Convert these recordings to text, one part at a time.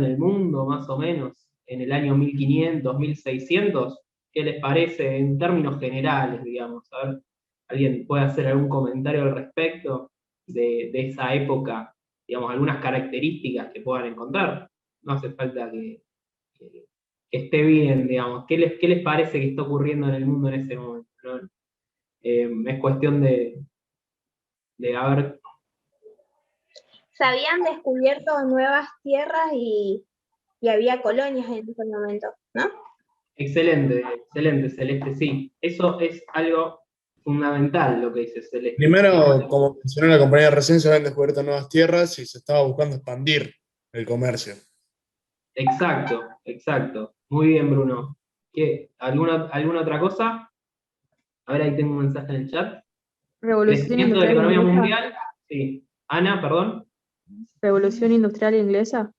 en el mundo, más o menos, en el año 1500, 1600? ¿Qué les parece en términos generales, digamos? A ver, ¿alguien puede hacer algún comentario al respecto de esa época? Digamos, algunas características que puedan encontrar. No hace falta que- que esté bien, digamos. Qué les parece que está ocurriendo en el mundo en ese momento, ¿no? Es cuestión de a ver. Se habían descubierto nuevas tierras y había colonias en ese momento, ¿no? Excelente, excelente, Celeste, sí. Eso es algo fundamental lo que dice Celeste. Primero, como mencionó la compañía recién, se habían descubierto nuevas tierras y se estaba buscando expandir el comercio. Exacto, exacto. Muy bien, Bruno. ¿Alguna otra cosa? A ver, ahí tengo un mensaje en el chat. Revolución Crecimiento de la industrial economía inglesa. mundial. Sí. Ana, perdón. Revolución industrial inglesa.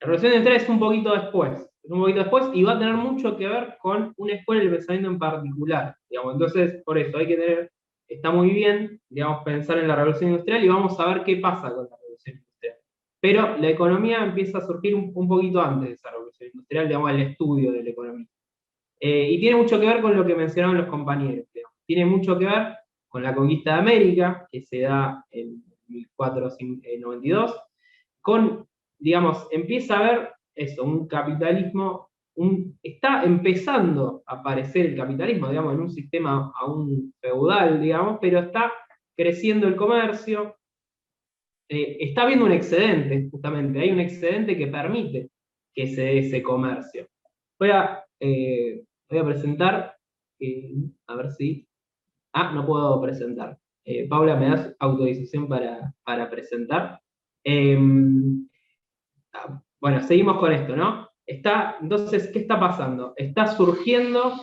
La revolución industrial es un poquito después. Es un poquito después y va a tener mucho que ver con una escuela del pensamiento en particular. Digamos. Entonces, por eso hay que tener, está muy bien, digamos, pensar en la revolución industrial y vamos a ver qué pasa con la revolución industrial. Pero la economía empieza a surgir un poquito antes de esa revolución industrial, digamos, el estudio de la economía. Y tiene mucho que ver con lo que mencionaban los compañeros. Digamos. Tiene mucho que ver con la conquista de América, que se da en 1492, con, digamos, empieza a haber eso, un capitalismo, está empezando a aparecer el capitalismo, digamos, en un sistema aún feudal, digamos, pero está creciendo el comercio, está habiendo un excedente, justamente, hay un excedente que permite que se dé ese comercio. Voy a presentar, a ver si... Ah, no puedo presentar. Paula, ¿me das autorización para presentar? Bueno, seguimos con esto, ¿no? Entonces, ¿qué está pasando? Está surgiendo,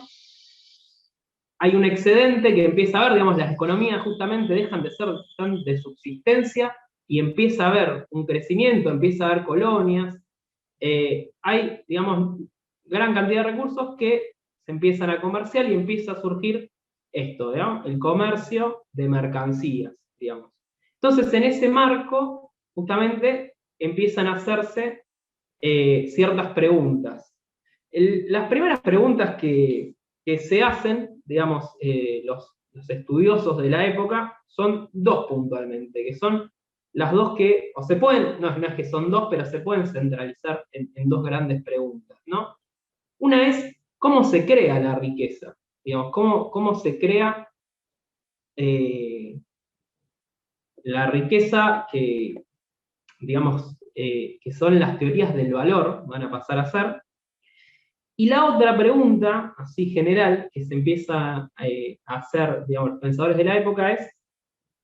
hay un excedente que empieza a haber, digamos, las economías justamente dejan de ser tan de subsistencia y empieza a haber un crecimiento, empieza a haber colonias, hay, digamos, gran cantidad de recursos que se empiezan a comerciar y empieza a surgir esto, digamos, el comercio de mercancías, digamos. Entonces, en ese marco, justamente, empiezan a hacerse ciertas preguntas. Las primeras preguntas que se hacen, digamos, los estudiosos de la época, son dos puntualmente, que son las dos que, o se pueden, no es que son dos, pero se pueden centralizar en dos grandes preguntas, ¿no? Una es, ¿cómo se crea la riqueza? Digamos, ¿cómo se crea la riqueza que, digamos, que son las teorías del valor, van a pasar a ser? Y la otra pregunta, así general, que se empieza a hacer, digamos, los pensadores de la época es,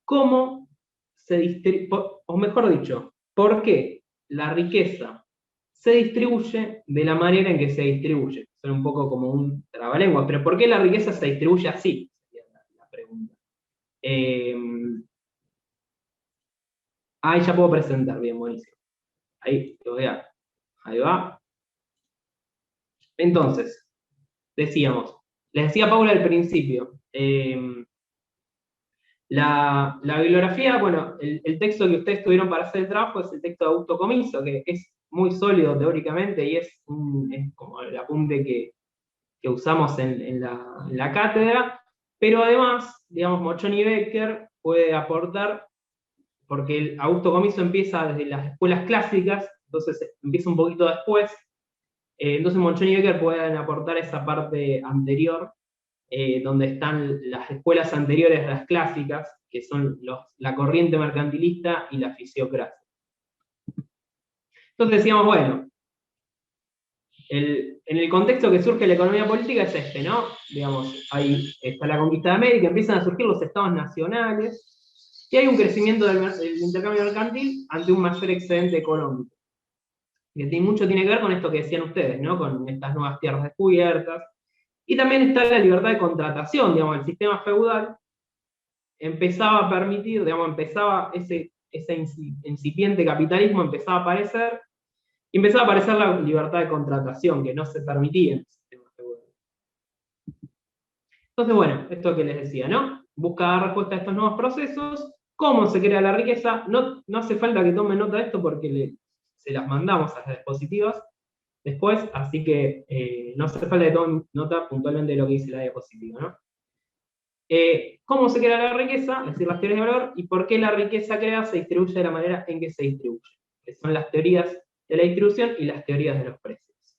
¿cómo se distribuye, o mejor dicho, por qué la riqueza se distribuye de la manera en que se distribuye? Suena un poco como un trabalenguas, pero ¿por qué la riqueza se distribuye así? Sería la pregunta. Ahí ya puedo presentar, bien, buenísimo. Ahí lo voy a, ahí va. Entonces, decíamos, les decía Paula al principio, la bibliografía, bueno, el texto que ustedes tuvieron para hacer el trabajo es el texto de Augusto Comiso, que es muy sólido teóricamente y es como el apunte que usamos en la cátedra, pero además, digamos, Mochoni Becker puede aportar, porque el Augusto Comiso empieza desde las escuelas clásicas, entonces empieza un poquito después, entonces Mochoni y Becker pueden aportar esa parte anterior, donde están las escuelas anteriores a las clásicas, que son la corriente mercantilista y la fisiocracia. Entonces decíamos, bueno, en el contexto que surge la economía política es este, ¿no? Digamos, ahí está la conquista de América, empiezan a surgir los estados nacionales, y hay un crecimiento del intercambio mercantil ante un mayor excedente económico. Que mucho tiene que ver con esto que decían ustedes, ¿no? Con estas nuevas tierras descubiertas. Y también está la libertad de contratación, digamos, el sistema feudal empezaba a permitir, digamos, ese incipiente capitalismo empezaba a aparecer, y empezaba a aparecer la libertad de contratación, que no se permitía en el sistema feudal. Entonces, bueno, esto que les decía, ¿no? Busca dar respuesta a estos nuevos procesos, cómo se crea la riqueza, no hace falta que tomen nota de esto porque se las mandamos a las diapositivas después, así que no hace falta que tomen nota puntualmente de lo que dice la diapositiva, ¿no? ¿Cómo se crea la riqueza? Es decir, las teorías de valor, y por qué la riqueza creada se distribuye de la manera en que se distribuye, que son las teorías de la distribución y las teorías de los precios.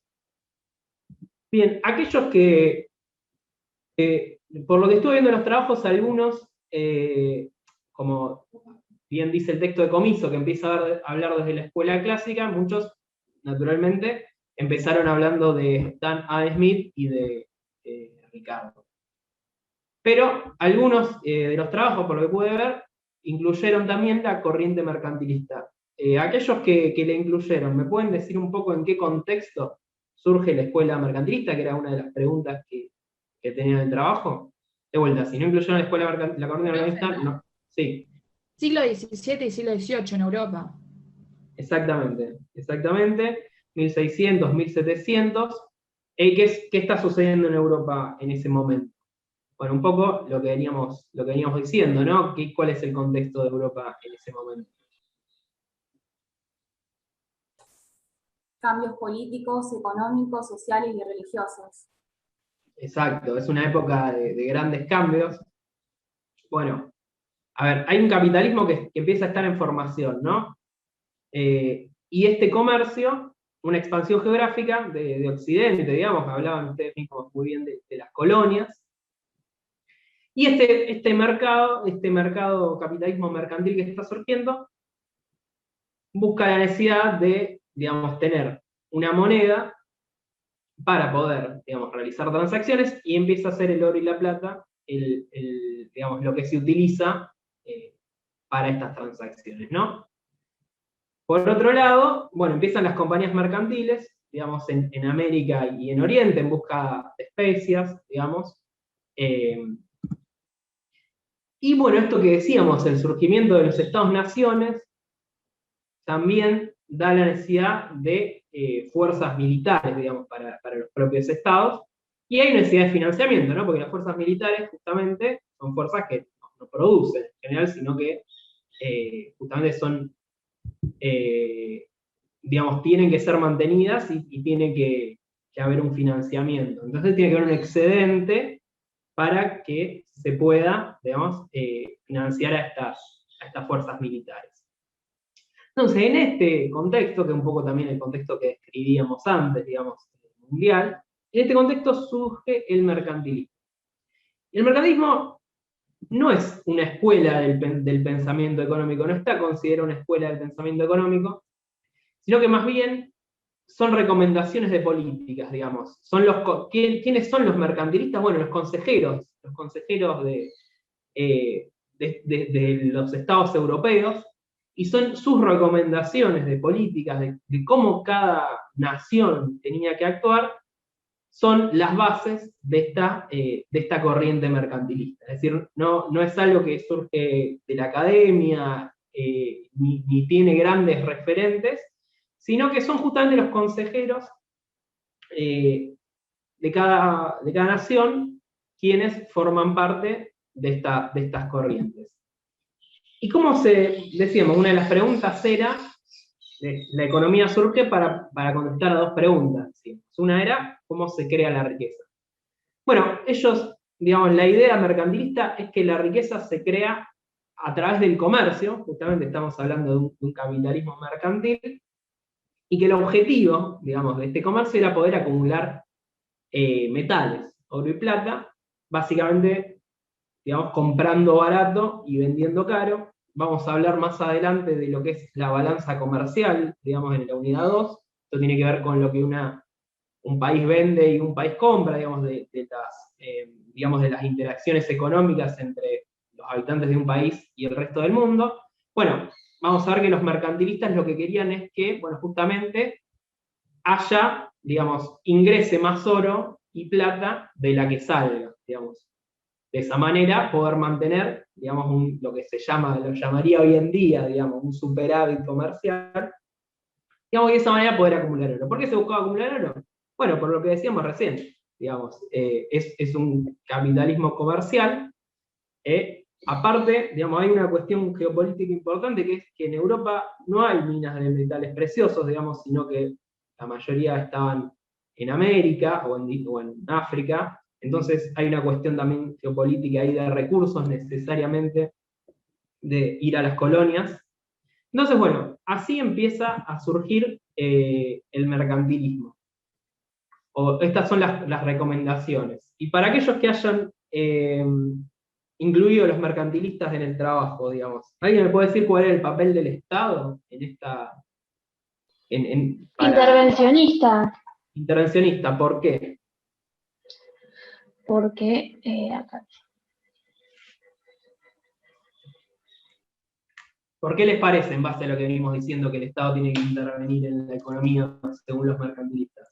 Bien, aquellos que, por lo que estuve viendo en los trabajos, algunos, como bien dice el texto de Comiso, que empieza a hablar desde la escuela clásica, muchos, naturalmente, empezaron hablando de Dan A. Smith y de Ricardo. Pero algunos de los trabajos, por lo que pude ver, incluyeron también la corriente mercantilista. Aquellos que le incluyeron, ¿me pueden decir un poco en qué contexto surge la escuela mercantilista, que era una de las preguntas que tenían en el trabajo? De vuelta, si no incluyeron la escuela la corriente mercantilista, no. Sí. Siglo XVII y siglo XVIII en Europa. Exactamente, 1600, 1700. ¿Qué está sucediendo en Europa en ese momento? Bueno, un poco lo que veníamos diciendo, ¿no? ¿Cuál es el contexto de Europa en ese momento? Cambios políticos, económicos, sociales y religiosos. Exacto, es una época de grandes cambios. Bueno, a ver, hay un capitalismo que empieza a estar en formación, ¿no? Y este comercio, una expansión geográfica de Occidente, digamos, hablaban ustedes mismos muy bien de las colonias. Y este mercado capitalismo mercantil que está surgiendo, busca la necesidad de, digamos, tener una moneda para poder, digamos, realizar transacciones, y empieza a ser el oro y la plata digamos, lo que se utiliza para estas transacciones, ¿no? Por otro lado, bueno, empiezan las compañías mercantiles, digamos, en América y en Oriente, en busca de especias, digamos. Y bueno, esto que decíamos, el surgimiento de los Estados-naciones, también da la necesidad de fuerzas militares, digamos, para los propios estados, y hay necesidad de financiamiento, ¿no? Porque las fuerzas militares, justamente, son fuerzas que no producen en general, sino que justamente son, digamos, tienen que ser mantenidas y tiene que haber un financiamiento. Entonces tiene que haber un excedente para que se pueda, digamos, financiar a estas fuerzas militares. Entonces, en este contexto, que es un poco también el contexto que describíamos antes, digamos, mundial, en este contexto surge el mercantilismo. El mercantilismo no es una escuela del pensamiento económico, no está considerado una escuela del pensamiento económico, sino que más bien son recomendaciones de políticas, digamos. ¿Quiénes son los mercantilistas? Bueno, los consejeros de los estados europeos, y son sus recomendaciones de políticas, de cómo cada nación tenía que actuar, son las bases de esta corriente mercantilista. Es decir, no es algo que surge de la academia, ni tiene grandes referentes, sino que son justamente los consejeros de cada nación quienes forman parte de estas corrientes. Y como decíamos, una de las preguntas era, la economía surge para contestar a dos preguntas. ¿Sí? Una era, ¿cómo se crea la riqueza? Bueno, ellos, digamos, la idea mercantilista es que la riqueza se crea a través del comercio, justamente estamos hablando de un capitalismo mercantil, y que el objetivo, digamos, de este comercio era poder acumular metales, oro y plata, básicamente, digamos, comprando barato y vendiendo caro. Vamos a hablar más adelante de lo que es la balanza comercial, digamos, en la unidad 2. Esto tiene que ver con lo que un país vende y un país compra, digamos, de las interacciones económicas entre los habitantes de un país y el resto del mundo. Bueno, vamos a ver que los mercantilistas lo que querían es que, bueno, justamente haya, digamos, ingrese más oro y plata de la que salga, digamos. De esa manera poder mantener, digamos, lo que lo llamaría hoy en día, digamos, un superávit comercial, digamos, y de esa manera poder acumular oro. ¿Por qué se buscaba acumular oro? Bueno, por lo que decíamos recién, digamos, es un capitalismo comercial, aparte, digamos, hay una cuestión geopolítica importante, que es que en Europa no hay minas de metales preciosos, digamos, sino que la mayoría estaban en América o en África. Entonces hay una cuestión también geopolítica ahí de recursos necesariamente de ir a las colonias. Entonces, bueno, así empieza a surgir el mercantilismo. Estas son las recomendaciones. Y para aquellos que hayan incluido los mercantilistas en el trabajo, digamos, ¿alguien me puede decir cuál es el papel del Estado en esta... Intervencionista, intervencionista? ¿Por qué? porque acá. ¿Por qué les parece, en base a lo que venimos diciendo, que el Estado tiene que intervenir en la economía según los mercantilistas?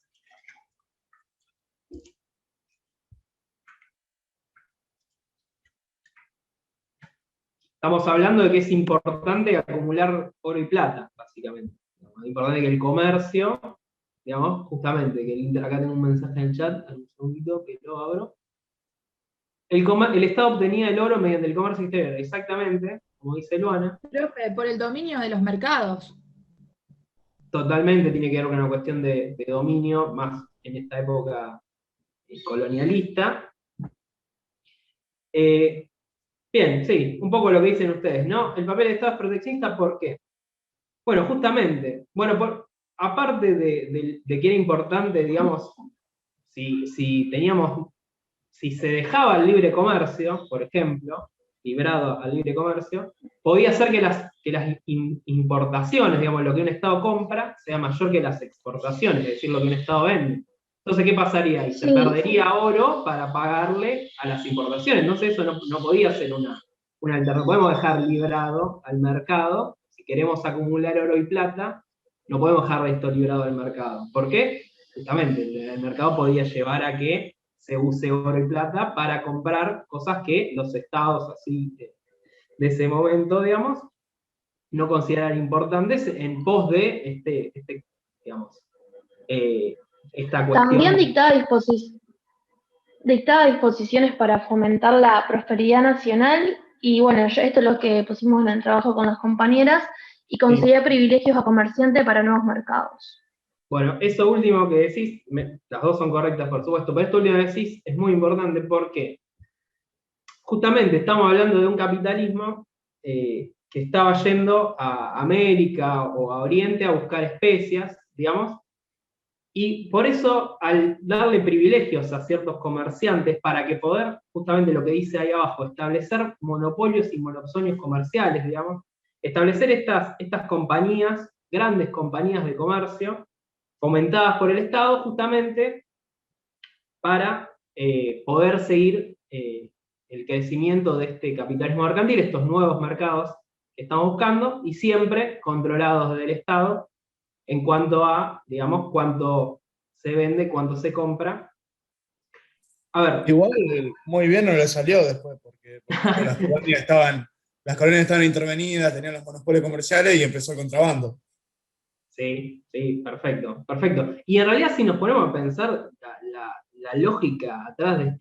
Estamos hablando de que es importante acumular oro y plata, básicamente. Es importante que el comercio, digamos, justamente, acá tengo un mensaje en el chat, un segundito que lo abro. El Estado obtenía el oro mediante el comercio exterior, exactamente, como dice Luana. Profe, por el dominio de los mercados. Totalmente tiene que ver con una cuestión de dominio, más en esta época colonialista. Bien, sí, un poco lo que dicen ustedes, ¿no? El papel del Estado es proteccionista, ¿por qué? Bueno, justamente, bueno, aparte de que era importante, digamos, si se dejaba el libre comercio, por ejemplo, librado al libre comercio, podía ser que las importaciones, digamos, lo que un Estado compra, sea mayor que las exportaciones, es decir, lo que un Estado vende. Entonces, ¿qué pasaría ahí? Se perdería oro para pagarle a las importaciones. Entonces, eso no podía ser una alternativa. Podemos dejar librado al mercado. Si queremos acumular oro y plata, no podemos dejar esto librado al mercado. ¿Por qué? Justamente, el mercado podía llevar a que se use oro y plata para comprar cosas que los estados así de ese momento, digamos, no consideran importantes en pos de digamos, esta cuestión. También dictaba disposiciones para fomentar la prosperidad nacional y bueno, esto es lo que pusimos en el trabajo con las compañeras y concedía privilegios a comerciantes para nuevos mercados. Bueno, eso último que decís, las dos son correctas por supuesto, pero esto último que decís es muy importante porque justamente estamos hablando de un capitalismo que estaba yendo a América o a Oriente a buscar especias, digamos, y por eso al darle privilegios a ciertos comerciantes para que poder, justamente lo que dice ahí abajo, establecer monopolios y monopsonios comerciales, digamos, establecer estas compañías, grandes compañías de comercio, fomentadas por el Estado justamente para poder seguir el crecimiento de este capitalismo mercantil, estos nuevos mercados que estamos buscando, y siempre controlados del Estado en cuanto a, digamos, cuánto se vende, cuánto se compra. A ver. Igual muy bien no le salió después, porque las colonias estaban intervenidas, tenían los monopolios comerciales y empezó el contrabando. Sí, perfecto, perfecto. Y en realidad si nos ponemos a pensar la lógica atrás de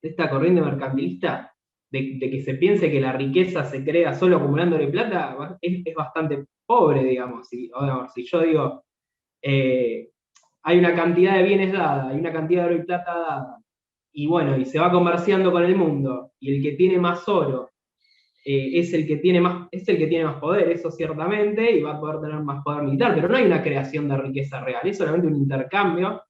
esta corriente mercantilista, de que se piense que la riqueza se crea solo acumulándole plata, es bastante pobre, digamos. Si yo digo, hay una cantidad de bienes dada, hay una cantidad de oro y plata dada, y bueno, y se va comerciando con el mundo, y el que tiene más oro es el que tiene más poder, eso ciertamente, y va a poder tener más poder militar, pero no hay una creación de riqueza real, es solamente un intercambio.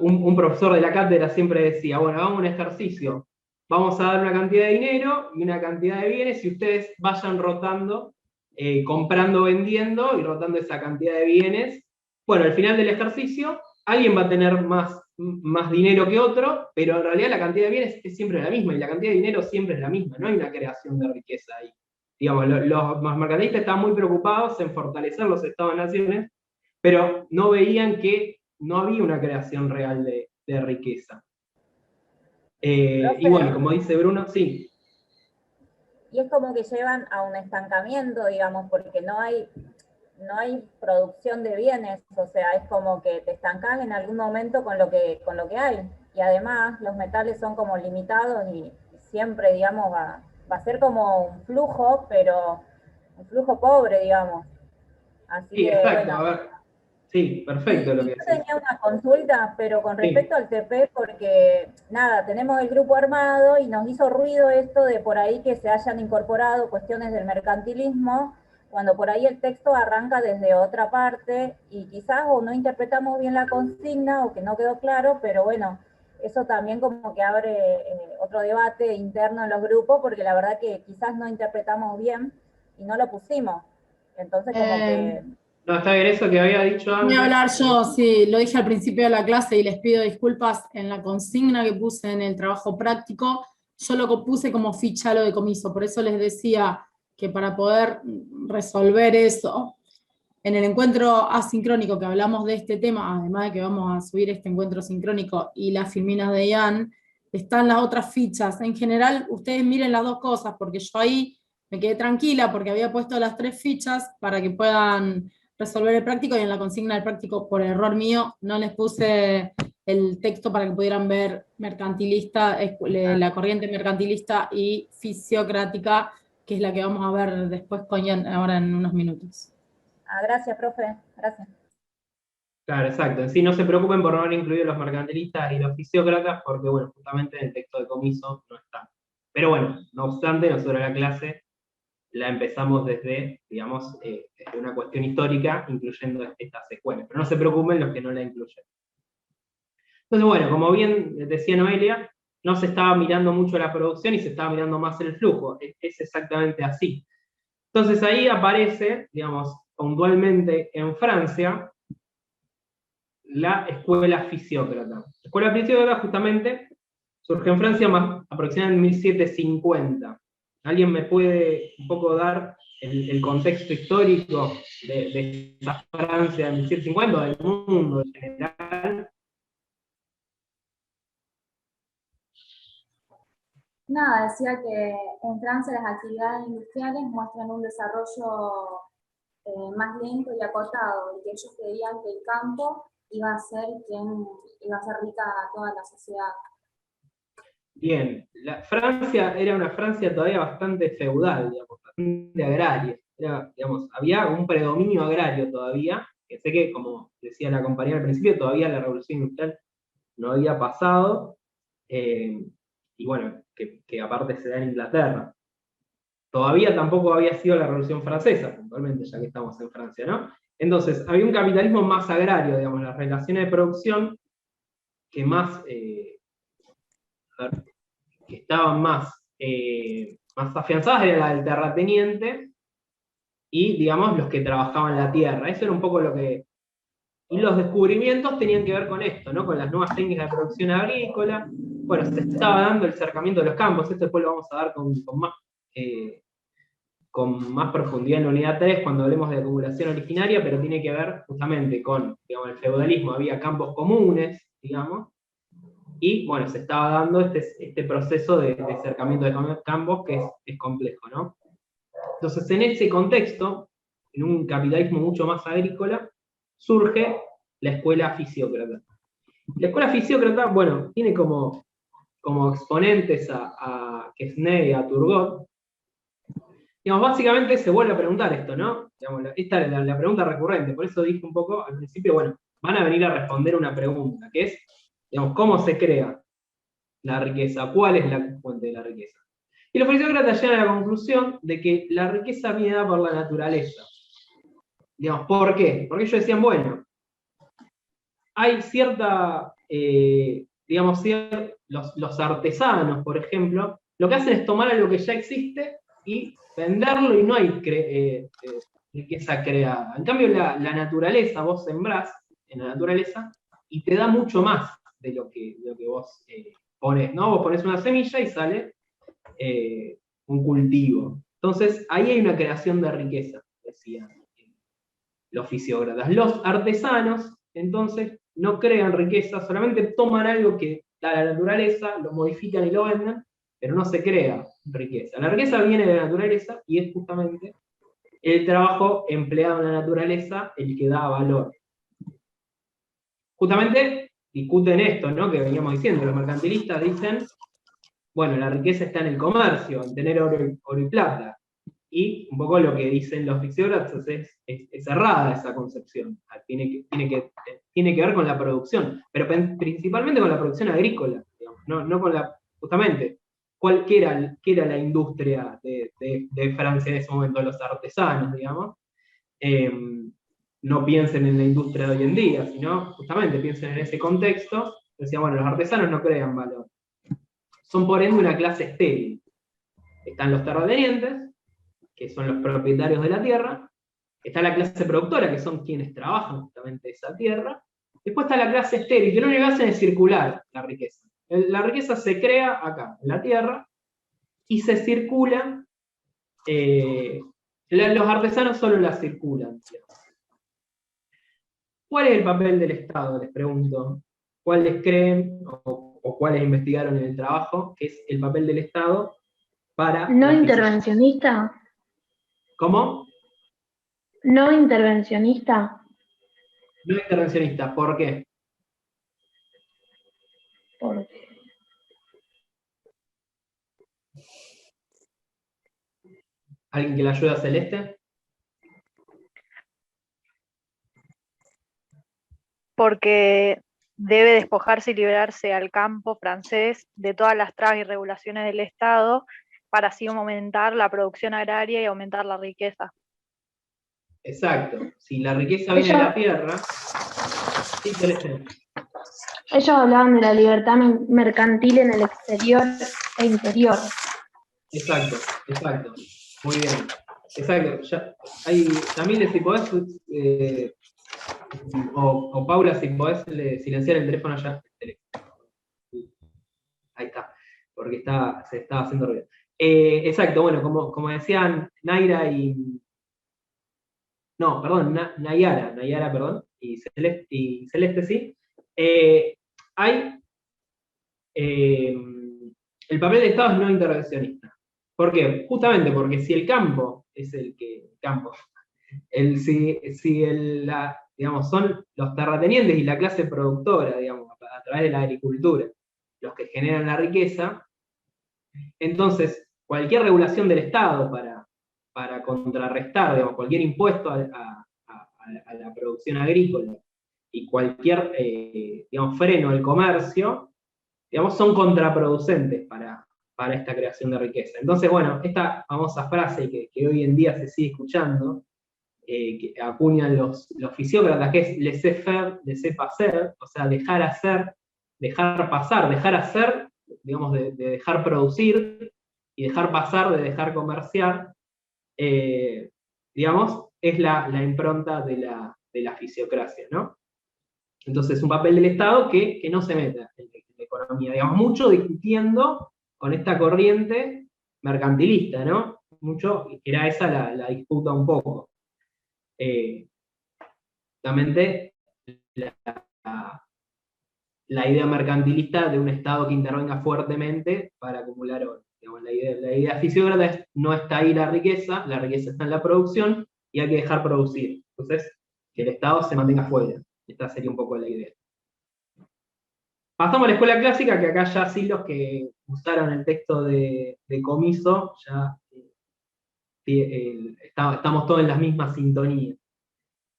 Un profesor de la cátedra siempre decía, bueno, hagamos un ejercicio, vamos a dar una cantidad de dinero y una cantidad de bienes, y ustedes vayan rotando, comprando, vendiendo, y rotando esa cantidad de bienes. Bueno, al final del ejercicio, alguien va a tener más dinero que otro, pero en realidad la cantidad de bienes es siempre la misma, y la cantidad de dinero siempre es la misma, no hay una creación de riqueza ahí. Digamos, los mercantilistas estaban muy preocupados en fortalecer los estados-naciones, pero no veían que no había una creación real de riqueza. Y bueno, como dice Bruno, sí. Y es como que llevan a un estancamiento, digamos, porque no hay producción de bienes, o sea, es como que te estancás en algún momento con lo que hay. y además los metales son como limitados y siempre, digamos, va a ser como un flujo, pero un flujo pobre, digamos. Así Sí, que, exacto, bueno. a ver. Sí, perfecto lo que Yo decís. tenía una consulta, pero con Sí. respecto al TP, porque nada, tenemos el grupo armado y nos hizo ruido esto de por ahí que se hayan incorporado cuestiones del mercantilismo, cuando por ahí el texto arranca desde otra parte y quizás o no interpretamos bien la consigna o que no quedó claro, pero bueno, eso también como que abre otro debate interno en los grupos, porque la verdad que quizás no interpretamos bien y no lo pusimos. Entonces como que... No, está bien, eso que había dicho Voy antes. a hablar yo, sí, lo dije al principio de la clase y les pido disculpas en la consigna que puse en el trabajo práctico, yo lo puse como ficha lo de comiso, por eso les decía que para poder resolver eso, en el encuentro asincrónico que hablamos de este tema, además de que vamos a subir este encuentro sincrónico y las filminas de Ian, están las otras fichas. En general, ustedes miren las dos cosas, porque yo ahí me quedé tranquila porque había puesto las 3 fichas para que puedan resolver el práctico, y en la consigna del práctico, por error mío, no les puse el texto para que pudieran ver mercantilista, la corriente mercantilista y fisiocrática, que es la que vamos a ver después con Ian ahora en unos minutos. gracias, profe, gracias. Claro, exacto. En sí, no se preocupen por no haber incluido los mercantilistas y los fisiócratas, porque, bueno, justamente en el texto de comiso no están. Pero bueno, no obstante, nosotros la clase la empezamos desde, digamos, desde una cuestión histórica, incluyendo estas secuelas. Pero no se preocupen los que no la incluyen. Entonces, bueno, como bien decía Noelia, no se estaba mirando mucho la producción y se estaba mirando más el flujo. Es exactamente así. Entonces ahí aparece, digamos, puntualmente en Francia, la escuela fisiócrata. La escuela fisiócrata justamente surge en Francia más aproximadamente en 1750. ¿Alguien me puede un poco dar el contexto histórico de esa Francia de 1750, del mundo en general? Nada, decía que en Francia las actividades industriales muestran un desarrollo más lento y acotado, y que ellos creían que el campo iba a ser quien iba a hacer rica a toda la sociedad. Bien, Francia era una Francia todavía bastante feudal, digamos, bastante agraria. Digamos, había un predominio agrario todavía, que sé que, como decía la compañera al principio, todavía la revolución industrial no había pasado, y bueno, que aparte se da en Inglaterra. Todavía tampoco había sido la Revolución Francesa, puntualmente, ya que estamos en Francia, ¿no? Entonces, había un capitalismo más agrario, digamos, las relaciones de producción que más... que estaban más afianzadas era la del terrateniente y, digamos, los que trabajaban la tierra. Eso era un poco lo que... Y los descubrimientos tenían que ver con esto, ¿no? Con las nuevas técnicas de producción agrícola. Bueno, se estaba dando el cercamiento de los campos, esto después lo vamos a dar con más profundidad en la unidad 3 cuando hablemos de acumulación originaria, pero tiene que ver justamente con, digamos, el feudalismo, había campos comunes, digamos, y bueno, se estaba dando este proceso de cercamiento de campos que es complejo, ¿no? Entonces, en ese contexto, en un capitalismo mucho más agrícola, surge la escuela fisiócrata. La escuela fisiócrata, bueno, tiene como exponentes a Quesnay y a Turgot. Digamos, básicamente se vuelve a preguntar esto, ¿no? Digamos, esta es la pregunta recurrente, por eso dije un poco al principio, bueno, van a venir a responder una pregunta, que es, digamos, ¿cómo se crea la riqueza? ¿Cuál es la fuente de la riqueza? Y los fisiócratas llegan a la conclusión de que la riqueza viene dada por la naturaleza. Digamos, ¿por qué? Porque ellos decían, bueno, hay cierta, digamos, los artesanos, por ejemplo, lo que hacen es tomar algo que ya existe y venderlo y no hay riqueza creada. En cambio, la naturaleza, vos sembrás en la naturaleza y te da mucho más de lo que vos ponés, ¿no? Vos ponés una semilla y sale un cultivo. Entonces, ahí hay una creación de riqueza, decían los fisiócratas. Los artesanos, entonces, no crean riqueza, solamente toman algo que da la naturaleza, lo modifican y lo venden, pero no se crea riqueza. La riqueza viene de la naturaleza y es justamente el trabajo empleado en la naturaleza el que da valor. Justamente, discuten esto, ¿no? Que veníamos diciendo, los mercantilistas dicen, bueno, la riqueza está en el comercio, en tener oro y plata. Y un poco lo que dicen los fisiócratas es errada esa concepción. Tiene que ver con la producción, pero principalmente con la producción agrícola, digamos, no con la, justamente, qué era la industria de Francia en ese momento, los artesanos, digamos. No piensen en la industria de hoy en día, sino justamente piensen en ese contexto. Decían, bueno, los artesanos no crean valor. Son por ende una clase estéril. Están los terratenientes, que son los propietarios de la tierra. Está la clase productora, que son quienes trabajan justamente esa tierra. Después está la clase estéril, que lo único que hacen es circular la riqueza. La riqueza se crea acá, en la tierra, y se circula. Los artesanos solo la circulan. ¿Cuál es el papel del Estado? Les pregunto. ¿Cuáles creen o cuáles investigaron en el trabajo que es el papel del Estado para... ¿No intervencionista? ¿Cómo? ¿No intervencionista? No intervencionista. ¿Por qué? Porque ¿Alguien que le ayude a Celeste? Porque debe despojarse y liberarse al campo francés de todas las trabas y regulaciones del Estado para así aumentar la producción agraria y aumentar la riqueza. Exacto. Si la riqueza viene de la tierra... Sí, Celeste. ellos hablaban de la libertad mercantil en el exterior e interior. Exacto. Muy bien. Exacto. También si podés... o Paula, si podés silenciar el teléfono allá. Ahí está, porque se está haciendo ruido. Exacto, bueno, como decían Naira y... No, perdón, Nayara, perdón, y Celeste sí. El papel del Estado es no intervencionista. ¿Por qué? Justamente porque si el campo es digamos, son los terratenientes y la clase productora, digamos, a través de la agricultura, los que generan la riqueza, entonces cualquier regulación del Estado para contrarrestar, digamos, cualquier impuesto a la producción agrícola y cualquier digamos, freno al comercio, digamos, son contraproducentes para esta creación de riqueza. Entonces, bueno, esta famosa frase que hoy en día se sigue escuchando, que acuñan los fisiócratas, que es laissez-faire, laissez-passer, o sea, dejar hacer, dejar pasar, dejar hacer, digamos, de dejar producir, y dejar pasar, de dejar comerciar, digamos, es la impronta de la fisiocracia, ¿no? Entonces, un papel del Estado que no se meta en la economía, digamos, mucho discutiendo con esta corriente mercantilista, ¿no? Mucho, era esa la disputa un poco. Justamente la idea mercantilista de un Estado que intervenga fuertemente para acumular oro. Digamos, la idea fisiócrata es: no está ahí la riqueza está en la producción y hay que dejar producir. Entonces, que el Estado se mantenga fuera. Esta sería un poco la idea. Pasamos a la escuela clásica, que acá ya sí los que usaron el texto de Comiso, ya estamos todos en las mismas sintonías.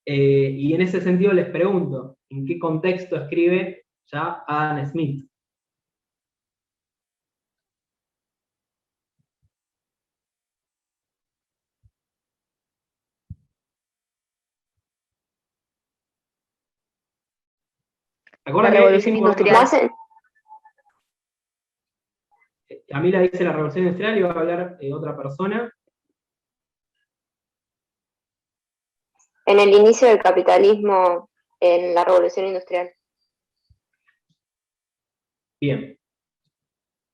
Y en ese sentido les pregunto, ¿en qué contexto escribe ya Adam Smith? La revolución industrial. Camila dice la revolución industrial y va a hablar otra persona. En el inicio del capitalismo, en la revolución industrial. Bien.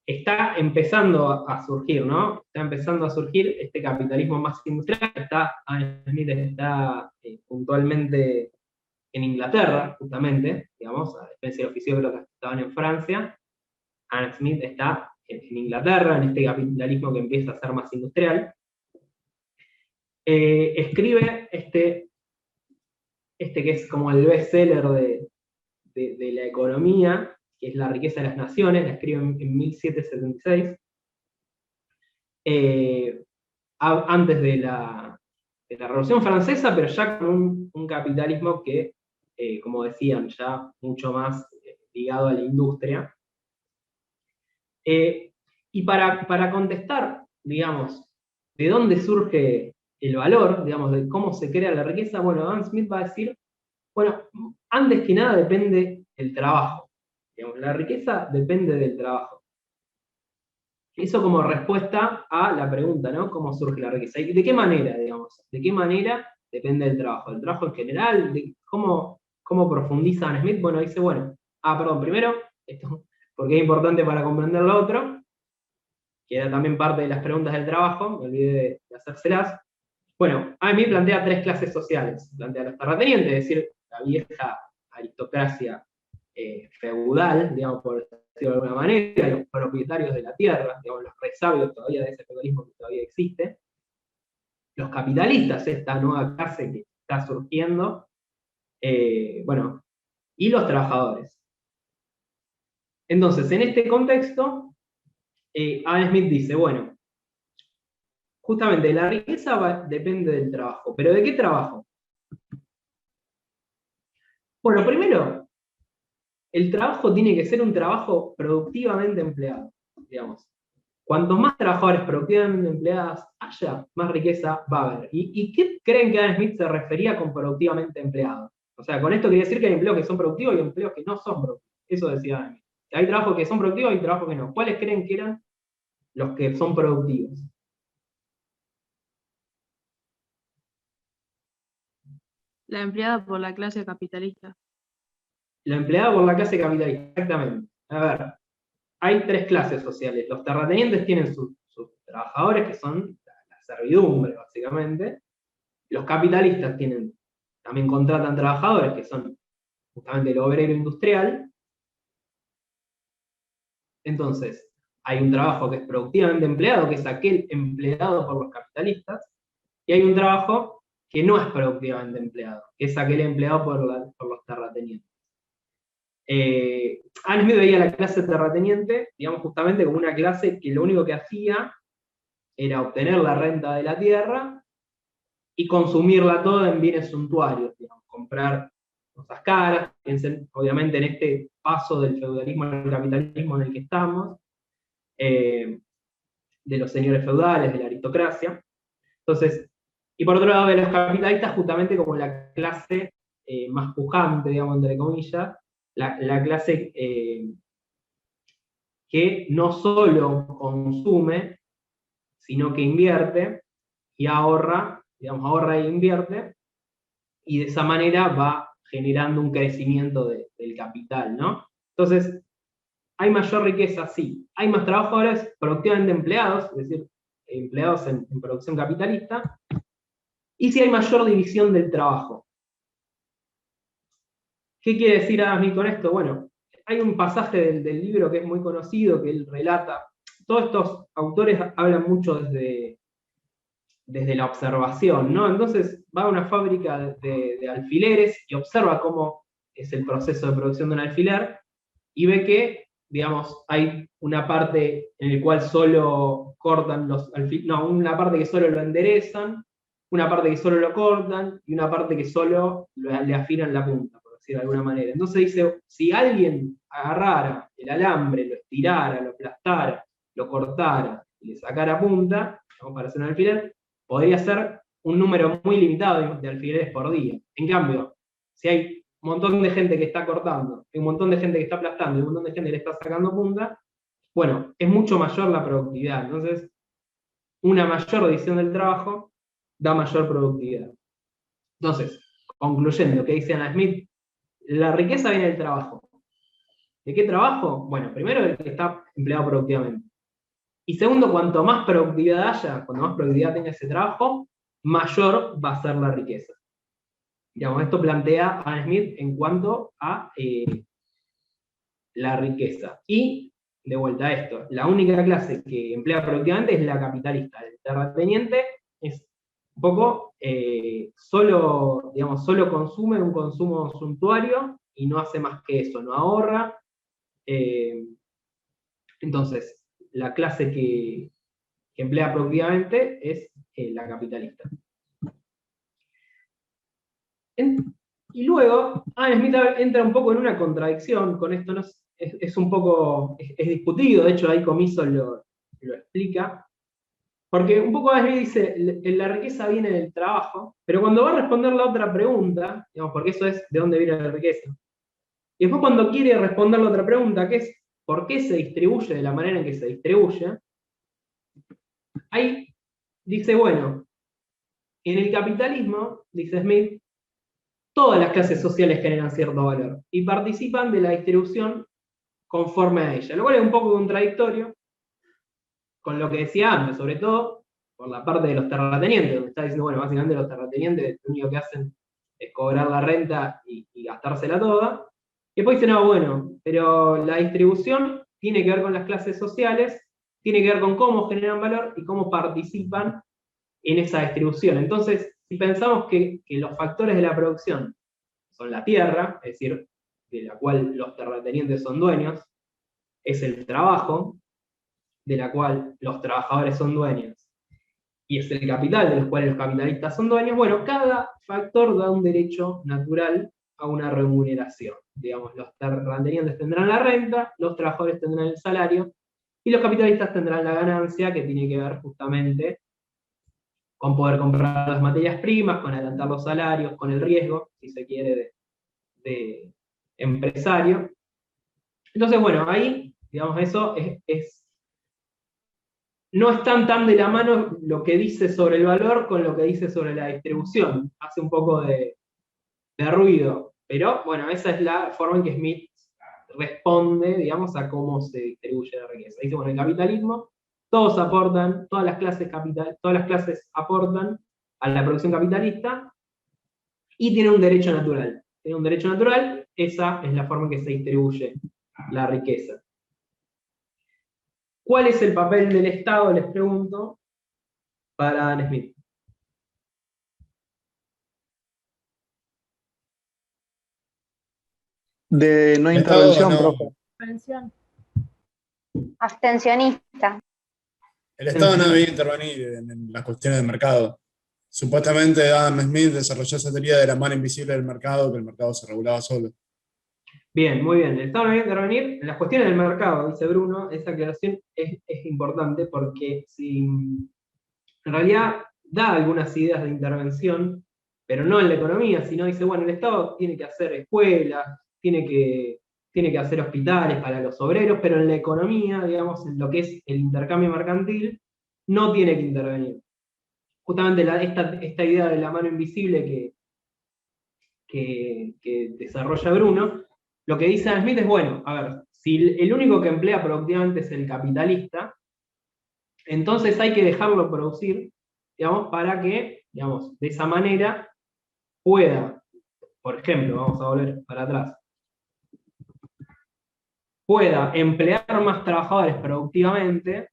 Está empezando a surgir, ¿no? Está empezando a surgir este capitalismo más industrial. Adam Smith está puntualmente en Inglaterra, justamente, digamos, a diferencia de los fisiócratas que estaban en Francia. Adam Smith está en Inglaterra, en este capitalismo que empieza a ser más industrial. Escribe este que es como el bestseller de la economía, que es La riqueza de las naciones, la escribe en 1776, antes de la Revolución Francesa, pero ya con un capitalismo que, como decían, ya mucho más ligado a la industria. Y para contestar, digamos, de dónde surge el valor, digamos, de cómo se crea la riqueza, bueno, Adam Smith va a decir, bueno, antes que nada depende el trabajo. Digamos, la riqueza depende del trabajo. Eso como respuesta a la pregunta, ¿no? ¿Cómo surge la riqueza? ¿Y de qué manera, digamos? ¿De qué manera depende del trabajo? ¿Del trabajo en general? ¿Cómo profundiza Adam Smith? Bueno, dice, primero, esto, porque es importante para comprender lo otro, que era también parte de las preguntas del trabajo, me olvidé de hacérselas. Bueno, Adam Smith plantea 3 clases sociales. Plantea los terratenientes, es decir, la vieja aristocracia feudal, digamos, por decirlo de alguna manera, los propietarios de la tierra, digamos, los resabios todavía de ese feudalismo que todavía existe. Los capitalistas, esta nueva clase que está surgiendo, y los trabajadores. Entonces, en este contexto, Adam Smith dice, bueno, justamente la riqueza depende del trabajo, pero ¿de qué trabajo? Bueno, primero, el trabajo tiene que ser un trabajo productivamente empleado, digamos. Cuanto más trabajadores productivamente empleados haya, más riqueza va a haber. ¿Y qué creen que Adam Smith se refería con productivamente empleado? O sea, con esto quería decir que hay empleos que son productivos y empleos que no son productivos. Eso decía Adam Smith. Hay trabajos que son productivos y trabajos que no. ¿Cuáles creen que eran los que son productivos? La empleada por la clase capitalista. La empleada por la clase capitalista, exactamente. A ver, hay 3 clases sociales. Los terratenientes tienen sus trabajadores, que son la servidumbre, básicamente. Los capitalistas también contratan trabajadores, que son justamente el obrero industrial. Entonces, hay un trabajo que es productivamente empleado, que es aquel empleado por los capitalistas, y hay un trabajo que no es productivamente empleado, que es aquel empleado por los terratenientes. Adam Smith veía la clase terrateniente, digamos, justamente como una clase que lo único que hacía era obtener la renta de la tierra y consumirla toda en bienes suntuarios, digamos, comprar cosas caras. Piensen, obviamente, en este paso del feudalismo al capitalismo en el que estamos, de los señores feudales, de la aristocracia. Entonces, y por otro lado, de los capitalistas, justamente como la clase más pujante, digamos, entre comillas, la clase que no solo consume, sino que invierte y ahorra, digamos, ahorra e invierte, y de esa manera va generando un crecimiento del capital, ¿no? Entonces, ¿hay mayor riqueza? Sí. ¿Hay más trabajadores productivamente empleados, es decir, empleados en producción capitalista? Y si hay mayor división del trabajo. ¿Qué quiere decir Adam Smith con esto? Bueno, hay un pasaje del libro que es muy conocido, que él relata. Todos estos autores hablan mucho desde la observación, ¿no? Entonces va a una fábrica de alfileres y observa cómo es el proceso de producción de un alfiler y ve que, digamos, hay una parte en la cual solo cortan los alfileres, no, una parte que solo lo enderezan, una parte que solo lo cortan y una parte que solo le afinan la punta, por decir de alguna manera. Entonces dice, si alguien agarrara el alambre, lo estirara, lo aplastara, lo cortara y le sacara punta, vamos para hacer un alfiler, podría ser un número muy limitado de alfileres por día. En cambio, si hay un montón de gente que está cortando, hay un montón de gente que está aplastando, y un montón de gente que le está sacando punta, bueno, es mucho mayor la productividad. Entonces, una mayor división del trabajo da mayor productividad. Entonces, concluyendo, ¿qué dice Adam Smith? La riqueza viene del trabajo. ¿De qué trabajo? Bueno, primero el que está empleado productivamente. Y segundo, cuanto más productividad haya, cuanto más productividad tenga ese trabajo, mayor va a ser la riqueza. Digamos, esto plantea Adam Smith en cuanto a la riqueza. Y, de vuelta a esto, la única clase que emplea productivamente es la capitalista. El terrateniente es un poco solo consume un consumo suntuario y no hace más que eso, no ahorra. Entonces, la clase que emplea productivamente es la capitalista. Y luego, Adam Smith entra un poco en una contradicción con esto, es un poco, es discutido, de hecho ahí Comiso lo explica, porque un poco Adam Smith dice, la riqueza viene del trabajo, pero cuando va a responder la otra pregunta, digamos, porque eso es de dónde viene la riqueza, y después cuando quiere responder la otra pregunta, que es por qué se distribuye de la manera en que se distribuye, ahí dice, bueno, en el capitalismo, dice Smith, todas las clases sociales generan cierto valor y participan de la distribución conforme a ella, lo cual es un poco contradictorio con lo que decía antes, sobre todo por la parte de los terratenientes, donde está diciendo, bueno, básicamente los terratenientes lo único que hacen es cobrar la renta y gastársela toda. Y después dice, no, bueno, pero la distribución tiene que ver con las clases sociales, tiene que ver con cómo generan valor y cómo participan en esa distribución. Entonces, si pensamos que los factores de la producción son la tierra, es decir, de la cual los terratenientes son dueños, es el trabajo, de la cual los trabajadores son dueños, y es el capital, de los cuales los capitalistas son dueños, bueno, cada factor da un derecho natural a una remuneración. Digamos, los terratenientes tendrán la renta, los trabajadores tendrán el salario, y los capitalistas tendrán la ganancia, que tiene que ver justamente con poder comprar las materias primas, con adelantar los salarios, con el riesgo, si se quiere, de empresario. Entonces, bueno, ahí, digamos, eso no están tan de la mano lo que dice sobre el valor con lo que dice sobre la distribución. Hace un poco de ruido. Pero, bueno, esa es la forma en que Smith responde, digamos, a cómo se distribuye la riqueza. Dice, bueno, el capitalismo, todos aportan, todas las clases aportan a la producción capitalista y tienen un derecho natural. Tiene un derecho natural, esa es la forma en que se distribuye la riqueza. ¿Cuál es el papel del Estado, les pregunto, para Adam Smith? De no El Estado intervención, no. profe. Abstencionista. El Estado no debía intervenir en las cuestiones del mercado. Supuestamente Adam Smith desarrolló esa teoría de la mano invisible del mercado, que el mercado se regulaba solo. Bien, muy bien. El Estado no debe intervenir en las cuestiones del mercado, dice Bruno. Esa aclaración es importante porque si en realidad da algunas ideas de intervención, pero no en la economía, sino dice, bueno, el Estado tiene que hacer escuelas, tiene que hacer hospitales para los obreros, pero en la economía, digamos, en lo que es el intercambio mercantil, no tiene que intervenir. Justamente esta idea de la mano invisible que desarrolla Bruno, lo que dice Adam Smith es, bueno, a ver, si el único que emplea productivamente es el capitalista, entonces hay que dejarlo producir, digamos, para que, digamos, de esa manera pueda, por ejemplo, vamos a volver para atrás, pueda emplear más trabajadores productivamente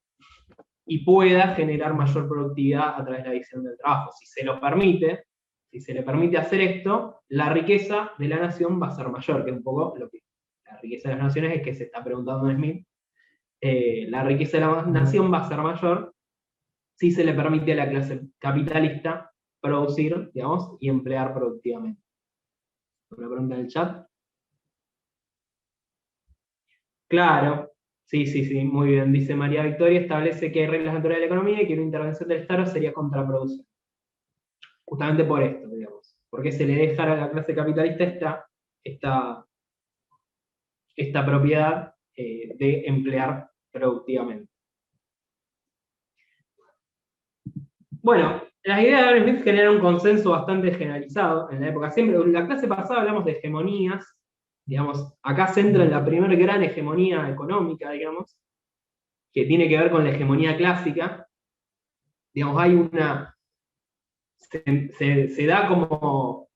y pueda generar mayor productividad a través de la división del trabajo. Si se lo permite, si se le permite hacer esto, la riqueza de la nación va a ser mayor, que es un poco lo que la riqueza de las naciones es que se está preguntando Smith. La riqueza de la nación va a ser mayor si se le permite a la clase capitalista producir, digamos, y emplear productivamente. ¿Una pregunta en el chat? Claro, sí, muy bien. Dice María Victoria, establece que hay reglas naturales de la economía y que una intervención del Estado sería contraproducente. Justamente por esto, digamos. Porque se le deja a la clase capitalista esta propiedad de emplear productivamente. Bueno, las ideas de Adam Smith generan un consenso bastante generalizado en la época. Siempre, en la clase pasada hablamos de hegemonías, digamos, acá se entra en la primera gran hegemonía económica, digamos, que tiene que ver con la hegemonía clásica. Digamos, hay una... Se da como...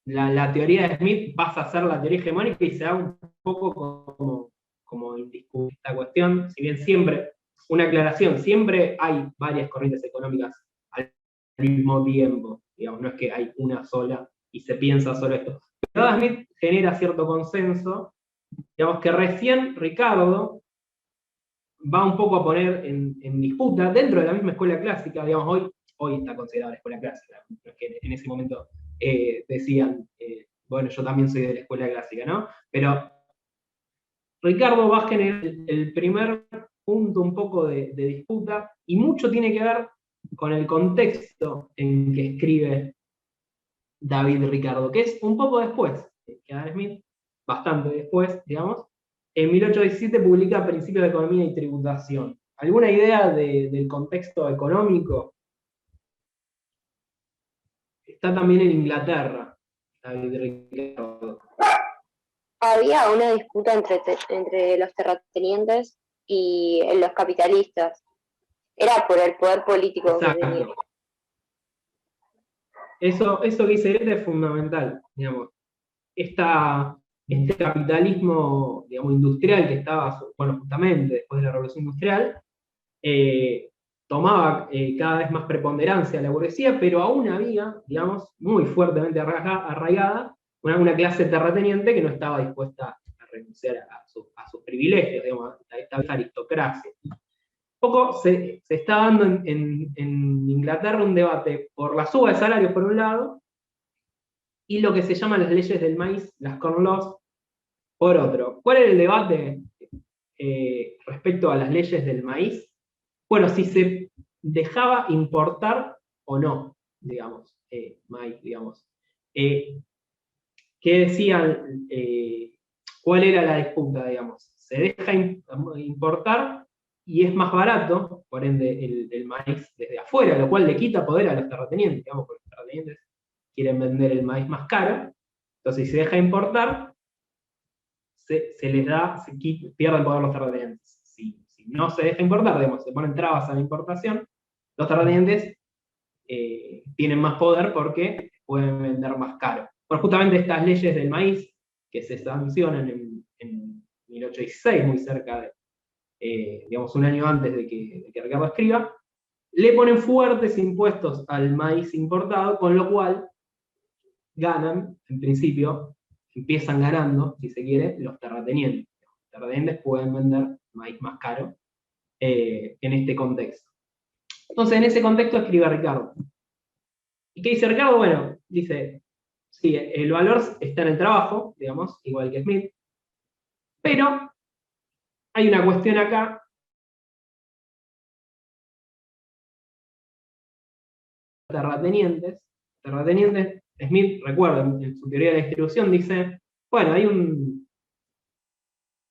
La teoría de Smith pasa a ser la teoría hegemónica y se da un poco como indiscutible esta cuestión, si bien siempre, una aclaración, siempre hay varias corrientes económicas al mismo tiempo, digamos, no es que hay una sola y se piensa solo esto. Pero Adam Smith genera cierto consenso, digamos que recién Ricardo va un poco a poner en disputa, dentro de la misma escuela clásica, digamos, hoy está considerada la escuela clásica, no es que en ese momento decían, bueno, yo también soy de la escuela clásica, ¿no? Pero Ricardo va a generar el primer punto un poco de disputa, y mucho tiene que ver con el contexto en que escribe David Ricardo, que es un poco después que Adam Smith, bastante después, digamos. En 1817 publica Principios de Economía y Tributación. ¿Alguna idea del contexto económico? Está también en Inglaterra, David Ricardo. Había una disputa entre los terratenientes y los capitalistas. Era por el poder político que tenía. Exacto. Eso que dice Greta es fundamental, digamos. Este capitalismo, digamos, industrial que estaba, bueno, justamente después de la Revolución Industrial, tomaba cada vez más preponderancia a la burguesía, pero aún había, digamos, muy fuertemente arraigada, una clase terrateniente que no estaba dispuesta a renunciar a sus privilegios, digamos, a esta aristocracia. Un poco se está dando en Inglaterra un debate por la suba de salarios por un lado, y lo que se llaman las leyes del maíz, las Corn Laws, por otro. ¿Cuál era el debate respecto a las leyes del maíz? Bueno, si se dejaba importar o no, digamos, maíz, digamos. ¿Qué decían? ¿Cuál era la disputa, digamos? Se deja importar y es más barato, por ende, el maíz desde afuera, lo cual le quita poder a los terratenientes, digamos, porque los terratenientes quieren vender el maíz más caro. Entonces, si se deja importar, se les da, pierden poder los terratenientes. Si no se deja importar, digamos, se ponen trabas a la importación, los terratenientes tienen más poder porque pueden vender más caro. Por justamente estas leyes del maíz, que se sancionan en 1816, muy cerca de, digamos, un año antes de que Ricardo escriba, le ponen fuertes impuestos al maíz importado, con lo cual ganan, en principio, empiezan ganando, si se quiere, los terratenientes. Los terratenientes pueden vender maíz más caro en este contexto. Entonces, en ese contexto escribe Ricardo. ¿Y qué dice Ricardo? Bueno, dice, sí, el valor está en el trabajo, digamos, igual que Smith, pero hay una cuestión acá. Terratenientes, Smith, recuerden, en su teoría de la distribución dice, bueno, hay un...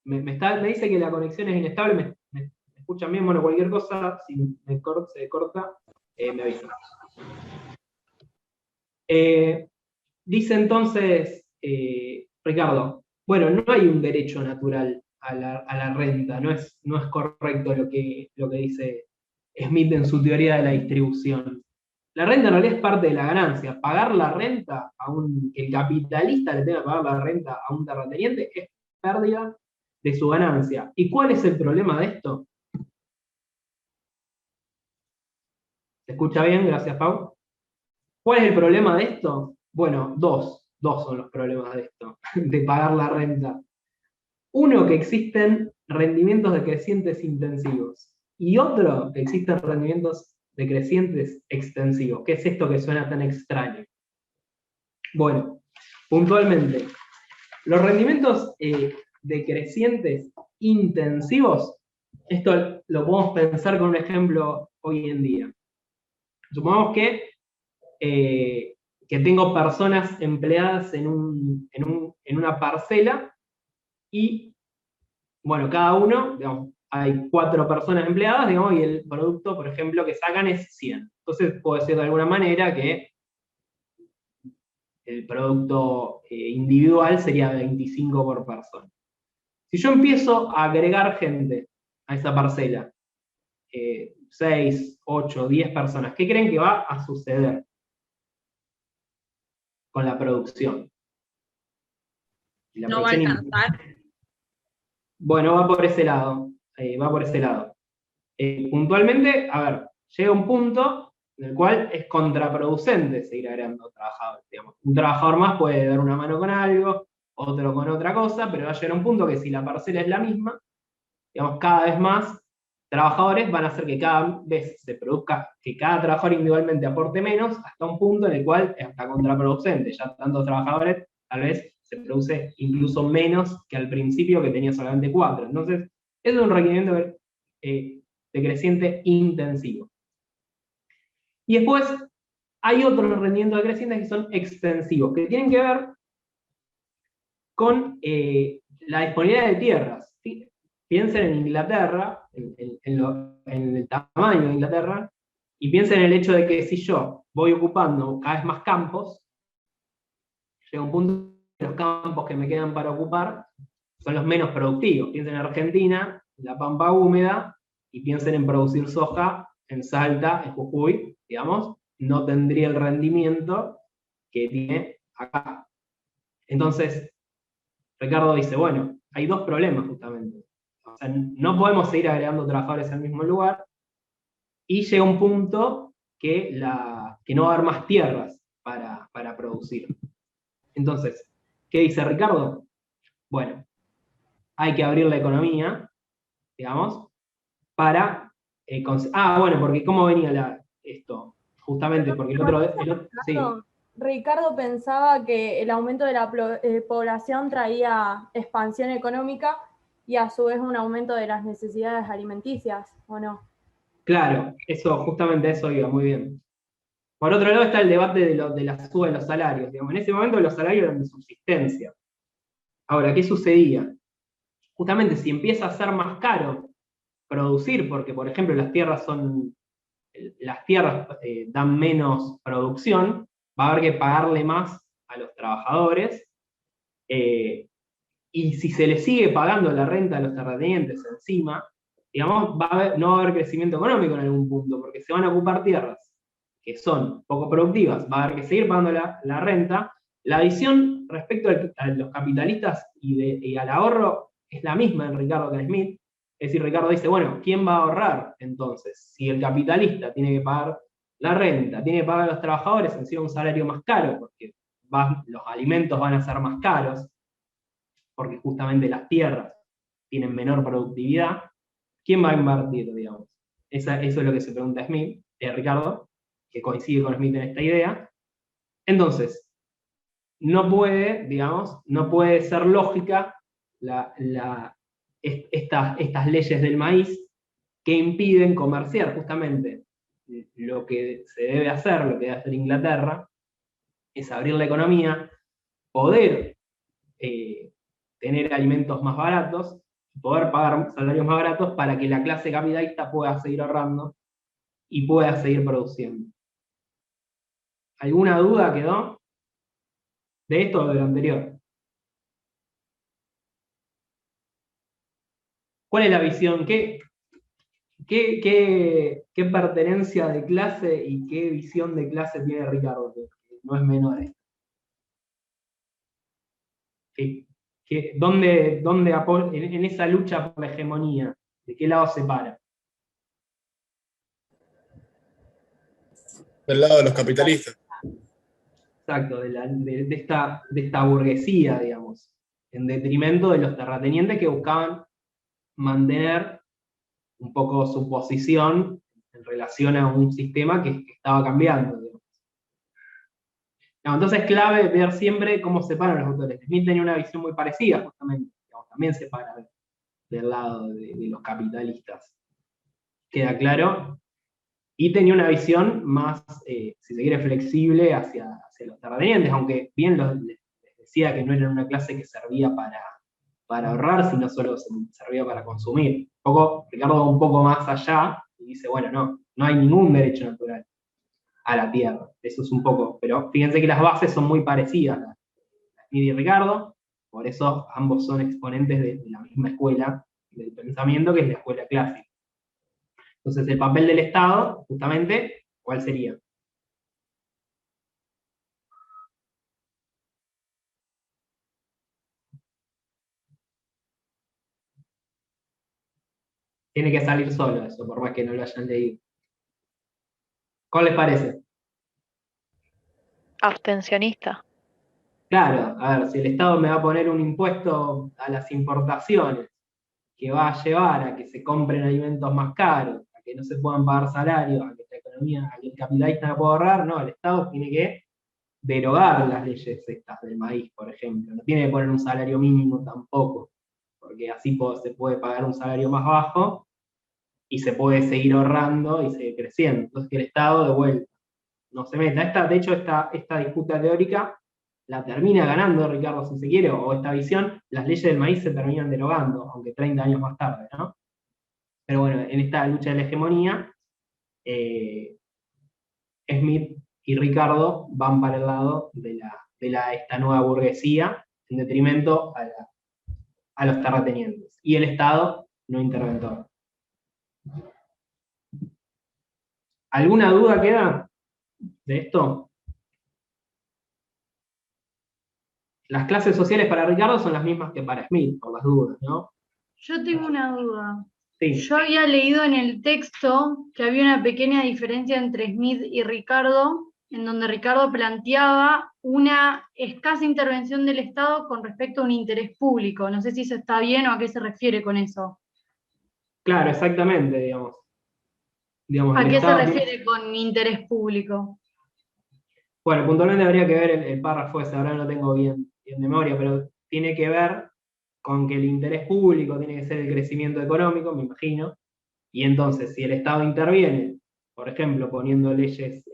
Me dice que la conexión es inestable, me escuchan bien, bueno, cualquier cosa, si se corta, me avisan. Dice entonces Ricardo, bueno, no hay un derecho natural a la renta, no es correcto lo que dice Smith en su teoría de la distribución. La renta en realidad es parte de la ganancia. Pagar la renta, que el capitalista le tenga que pagar la renta a un terrateniente, es pérdida de su ganancia. ¿Y cuál es el problema de esto? ¿Se escucha bien? Gracias, Pau. ¿Cuál es el problema de esto? Bueno, dos son los problemas de esto, de pagar la renta. Uno, que existen rendimientos decrecientes intensivos. Y otro, que existen rendimientos decrecientes extensivos. ¿Qué es esto que suena tan extraño? Bueno, puntualmente, los rendimientos decrecientes intensivos, esto lo podemos pensar con un ejemplo hoy en día. Supongamos que tengo personas empleadas en una parcela y, bueno, cada uno, digamos, hay 4 personas empleadas, digamos, y el producto, por ejemplo, que sacan es 100. Entonces, puedo decir de alguna manera que el producto individual sería 25 por persona. Si yo empiezo a agregar gente a esa parcela, 6, 8, 10 personas, ¿qué creen que va a suceder con la producción? No va a alcanzar. Bueno, va por ese lado. Puntualmente, a ver, llega un punto en el cual es contraproducente seguir agregando trabajadores. Digamos. Un trabajador más puede dar una mano con algo, otro con otra cosa, pero va a llegar a un punto que si la parcela es la misma, digamos, cada vez más trabajadores van a hacer que cada vez se produzca, que cada trabajador individualmente aporte menos, hasta un punto en el cual es hasta contraproducente. Ya tantos trabajadores, tal vez se produce incluso menos que al principio, que tenía solamente 4. Entonces, es un requerimiento decreciente intensivo. Y después hay otros rendimientos decrecientes que son extensivos, que tienen que ver con la disponibilidad de tierras. ¿Sí? Piensen en Inglaterra, en el tamaño de Inglaterra, y piensen en el hecho de que si yo voy ocupando cada vez más campos, llega un punto que los campos que me quedan para ocupar son los menos productivos. Piensen en Argentina, la pampa húmeda, y piensen en producir soja en Salta, en Jujuy, digamos, no tendría el rendimiento que tiene acá. Entonces, Ricardo dice, bueno, hay dos problemas justamente. O sea, no podemos seguir agregando trabajadores al mismo lugar, y llega un punto que no va a haber más tierras para producir. Entonces, ¿qué dice Ricardo? Bueno, hay que abrir la economía, digamos, para... bueno, porque ¿cómo venía esto? Justamente porque el otro sí. Ricardo pensaba que el aumento de la población traía expansión económica y a su vez un aumento de las necesidades alimenticias, ¿o no? Claro, justamente eso iba, muy bien. Por otro lado está el debate de la suba de los salarios. Digamos. En ese momento los salarios eran de subsistencia. Ahora, ¿qué sucedía? Justamente si empieza a ser más caro producir, porque por ejemplo las tierras dan menos producción, va a haber que pagarle más a los trabajadores, y si se les sigue pagando la renta a los terratenientes encima, digamos, no va a haber crecimiento económico en algún punto, porque se van a ocupar tierras que son poco productivas, va a haber que seguir pagando la renta. La visión respecto a los capitalistas y al ahorro es la misma en Ricardo que en Smith. Es decir, Ricardo dice, bueno, ¿quién va a ahorrar entonces? Si el capitalista tiene que pagar la renta, tiene que pagar a los trabajadores encima un salario más caro, porque los alimentos van a ser más caros, porque justamente las tierras tienen menor productividad, ¿quién va a invertir, digamos? Eso es lo que se pregunta Ricardo, que coincide con Smith en esta idea. Entonces, no puede ser lógica estas leyes del maíz que impiden comerciar. Justamente lo que se debe hacer, lo que debe hacer Inglaterra, es abrir la economía, poder tener alimentos más baratos, poder pagar salarios más baratos para que la clase capitalista pueda seguir ahorrando y pueda seguir produciendo. ¿Alguna duda quedó de esto o de lo anterior? ¿Cuál es la visión? ¿Qué pertenencia de clase y qué visión de clase tiene Ricardo? Que no es menor. ¿Dónde en esa lucha por la hegemonía? ¿De qué lado se para? Del lado de los capitalistas. Exacto, de esta burguesía, digamos, en detrimento de los terratenientes que buscaban mantener un poco su posición en relación a un sistema que estaba cambiando. Digamos. No, entonces es clave ver siempre cómo separan los autores. Smith tenía una visión muy parecida, justamente, digamos, también separa del lado de los capitalistas. ¿Queda claro? Y tenía una visión más, si se quiere, flexible hacia los terratenientes, aunque bien les decía que no era una clase que servía para ahorrar, sino solo servía para consumir. Ricardo va un poco más allá y dice, bueno, no hay ningún derecho natural a la tierra. Eso es un poco, pero fíjense que las bases son muy parecidas, Smith y Ricardo, por eso ambos son exponentes de la misma escuela del pensamiento, que es la escuela clásica. Entonces, el papel del Estado, justamente, ¿cuál sería? Tiene que salir solo eso, por más que no lo hayan leído. ¿Cuál les parece? Abstencionista. Claro, a ver, si el Estado me va a poner un impuesto a las importaciones que va a llevar a que se compren alimentos más caros, a que no se puedan pagar salarios, a que la economía, a que el capitalista no pueda ahorrar, no, el Estado tiene que derogar las leyes estas del maíz, por ejemplo. No tiene que poner un salario mínimo tampoco, porque así se puede pagar un salario más bajo y se puede seguir ahorrando y seguir creciendo. Entonces que el Estado de vuelta no se meta. De hecho, esta disputa teórica la termina ganando Ricardo, si se quiere, o esta visión, las leyes del maíz se terminan derogando, aunque 30 años más tarde, ¿no? Pero bueno, en esta lucha de la hegemonía, Smith y Ricardo van para el lado de esta nueva burguesía, en detrimento a los terratenientes. Y el Estado no interventor. ¿Alguna duda queda de esto? Las clases sociales para Ricardo son las mismas que para Smith, por las dudas, ¿no? Yo tengo una duda. Sí. Yo había leído en el texto que había una pequeña diferencia entre Smith y Ricardo, en donde Ricardo planteaba una escasa intervención del Estado con respecto a un interés público. No sé si eso está bien o a qué se refiere con eso. Claro, exactamente, digamos. ¿A qué se refiere con interés público? Bueno, puntualmente habría que ver el párrafo ese, ahora no lo tengo bien de memoria, pero tiene que ver con que el interés público tiene que ser el crecimiento económico, me imagino, y entonces si el Estado interviene, por ejemplo, poniendo leyes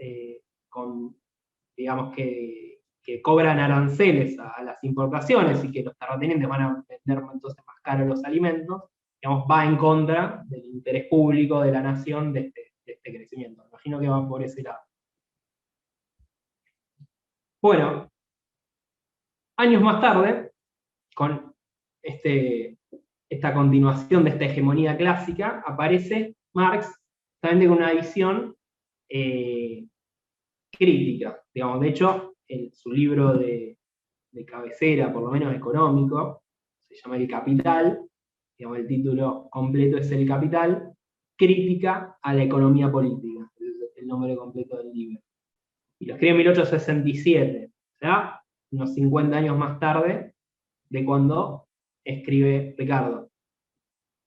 digamos que cobran aranceles a las importaciones y que los terratenientes van a vender entonces más caros los alimentos, digamos, va en contra del interés público de la nación de este crecimiento. Me imagino que va por ese lado. Bueno, años más tarde, con esta continuación de esta hegemonía clásica, aparece Marx también con una visión crítica. Digamos, de hecho, su libro de cabecera, por lo menos económico, se llama El Capital, digamos, el título completo es El Capital, crítica a la economía política, es el nombre completo del libro. Y lo escribe en 1867, o sea, unos 50 años más tarde de cuando escribe Ricardo.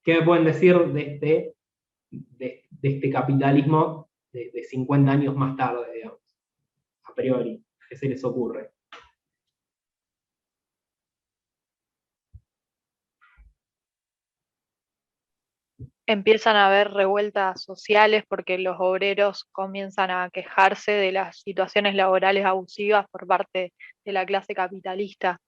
¿Qué me pueden decir de este capitalismo de 50 años más tarde, digamos? A priori, ¿qué se les ocurre? Empiezan a haber revueltas sociales porque los obreros comienzan a quejarse de las situaciones laborales abusivas por parte de la clase capitalista.